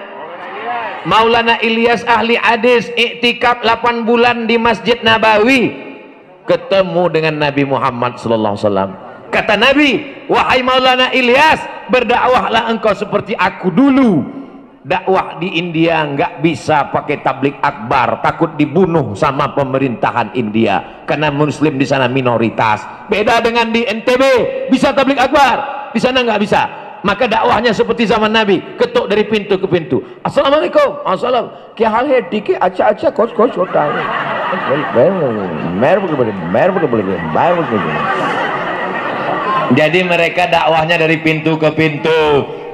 Maulana Ilyas ahli hadis, iktikaf 8 bulan di Masjid Nabawi. ketemu dengan Nabi Muhammad sallallahu alaihi wasallam. Kata Nabi, wahai Maulana Ilyas, berdakwahlah engkau seperti aku dulu. Dakwah di India nggak bisa pakai tablik akbar, takut dibunuh sama pemerintahan India karena muslim di sana minoritas. Beda dengan di NTB, bisa tablik akbar, di sana nggak bisa. Maka dakwahnya seperti zaman Nabi, ketuk dari pintu ke pintu. Assalamualaikum, assalamualaikum. Kya hal hai? ठीक है, अच्छा कुछ होता है. Jadi mereka dakwahnya dari pintu ke pintu.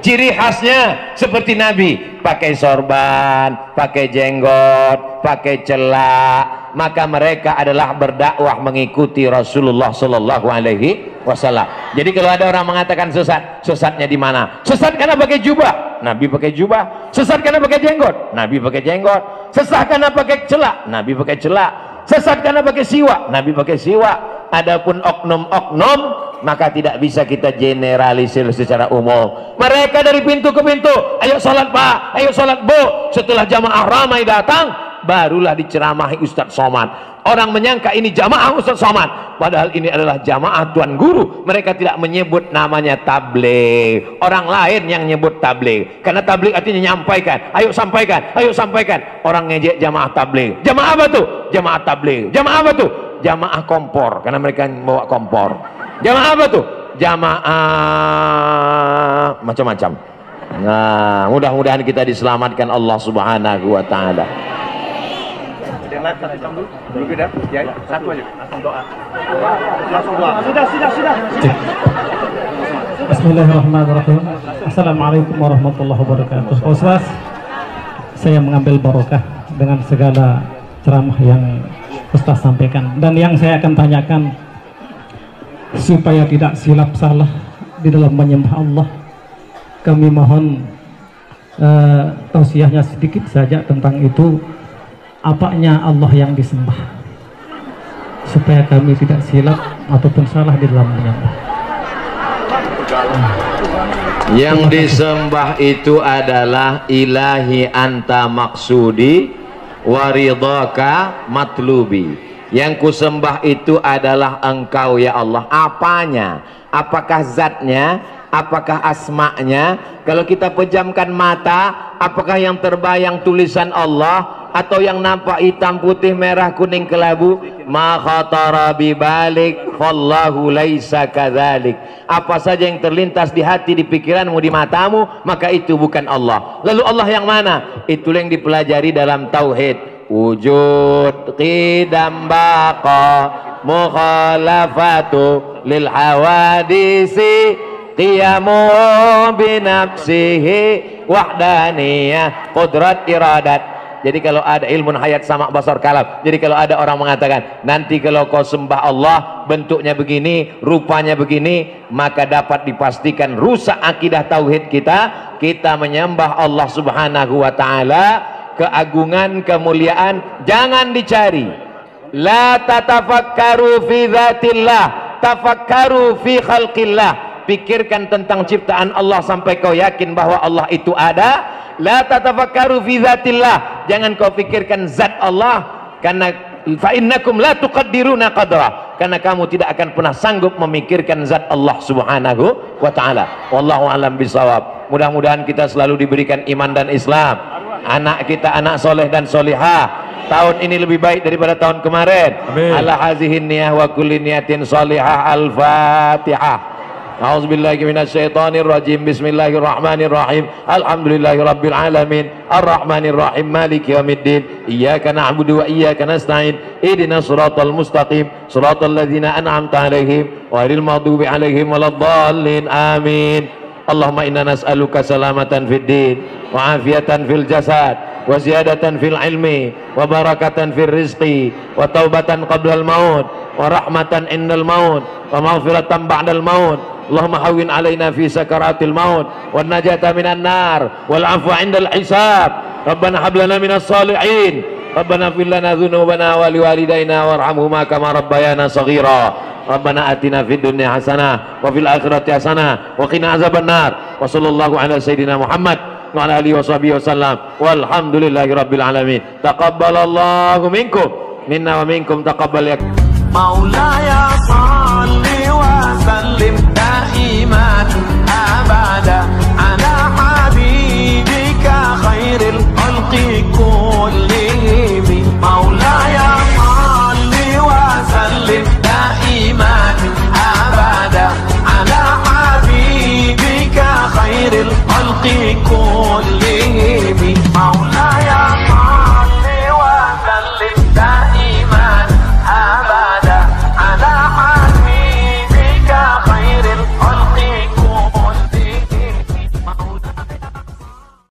Ciri khasnya seperti Nabi, pakai sorban, pakai jenggot, pakai celak. Maka mereka adalah berdakwah mengikuti Rasulullah Sallallahu Alaihi Wasallam. Jadi kalau ada orang mengatakan sesat, sesatnya di mana? Sesat karena pakai jubah, Nabi pakai jubah. Sesat karena pakai jenggot, Nabi pakai jenggot. Sesat karena pakai celak, Nabi pakai celak. Sesat karena pakai siwak, Nabi pakai siwak. Adapun oknum-oknum, maka tidak bisa kita generalisir secara umum. Mereka dari pintu ke pintu, ayo sholat Pak, ayo sholat Bu. Setelah jamaah ramai datang, barulah diceramahi Ustadz Somad. Orang menyangka ini jamaah Ustadz Somad, padahal ini adalah jamaah Tuan Guru. Mereka tidak menyebut namanya tabligh, orang lain yang nyebut tabligh. Karena tabligh artinya nyampaikan, ayo sampaikan, ayo sampaikan. Orang ngejek jamaah tabligh. Jamaah apa tuh? Jamaah tabligh. Jamaah apa tuh? Jamaah kompor, karena mereka bawa kompor. Jamaah apa tuh? Jamaah macam-macam. Nah, mudah-mudahan kita diselamatkan Allah Subhanahu wa taala. Satu aja, langsung doa. Sudah. Bismillahirrahmanirrahim. Assalamualaikum warahmatullahi wabarakatuh. Ustaz, saya mengambil barokah dengan segala ceramah yang Ustaz sampaikan, dan yang saya akan tanyakan supaya tidak silap salah di dalam menyembah Allah, kami mohon tausiahnya sedikit saja tentang itu. Apanya Allah yang disembah, supaya kami tidak silap ataupun salah di dalam menyembah. Yang disembah itu adalah ilahi anta maksudi waridhaka matlubi. Yang kusembah itu adalah engkau ya Allah. Apanya? Apakah zatnya? Apakah asma'nya? Kalau kita pejamkan mata, apakah yang terbayang tulisan Allah atau yang nampak hitam putih merah kuning kelabu? Ma khatara bibalik fallahu laisa kadzalik. Apa saja yang terlintas di hati, di pikiranmu, di matamu, maka itu bukan Allah. Lalu Allah yang mana? Itu yang dipelajari dalam tauhid. Wujud qidam baqa mukhalafatu lil hawadisi qiyamu binafsihi wahdaniyah qudrat iradat. Jadi kalau ada ilmu hayat sama basar kalam, jadi kalau ada orang mengatakan nanti kalau kau sembah Allah bentuknya begini, rupanya begini, maka dapat dipastikan rusak akidah tauhid kita. Kita menyembah Allah Subhanahu wa taala, keagungan, kemuliaan jangan dicari. La tatafakkaru fi dzatillah, tafakkaru fi khalqillah. Pikirkan tentang ciptaan Allah sampai kau yakin bahwa Allah itu ada. La tatafakkaru fi dzatillah, jangan kau pikirkan zat Allah, karena fa innakum la tuqaddiruna qadra, karena kamu tidak akan pernah sanggup memikirkan zat Allah Subhanahu wa taala. Wallahu alam bisawab. Mudah-mudahan kita selalu diberikan iman dan Islam, anak kita anak soleh dan solihah. Tahun ini lebih baik daripada tahun kemarin. Ala hazihin niyah wa kulli niyatin solihah. Al-Fatihah. A'udzubillahi minasyaitonir rajim. Bismillahirrahmanirrahim. Alhamdulillahirabbil alamin. Arrahmanirrahim. Maliki yaumiddin. Iyyaka na'budu wa iyyaka nasta'in. Ihdinas siratal mustaqim. Siratal ladzina an'amta 'alaihim ghairil maghdubi 'alaihim waladdallin. Amin. Allahumma inna nas'aluka salamatan fid din wa afiatan fil jasad wa ziyadatan fil ilmi wa barakatan fil rizqi wa taubatan qabla al maut wa rahmatan indal maut wa maghfiratan ba'dal maut. Allahumma hawwin alaina fi sakaratil maut wan najata minan nar wal afwa indal hisab. Rabbana hab lana minas salihin. Rabbana fil lana dzunubana wa liwalidayna warhamhuma kama rabbayana shaghira. Rabbana atina fid dunya hasanah wa fil akhirati hasanah wa qina azabannar. Wa sallallahu ala sayidina Muhammad wa ala alihi washabihi wasallam. Walhamdulillahi rabbil alamin. Taqabbalallahu minkum minna wa minkum taqabbal ya مولاي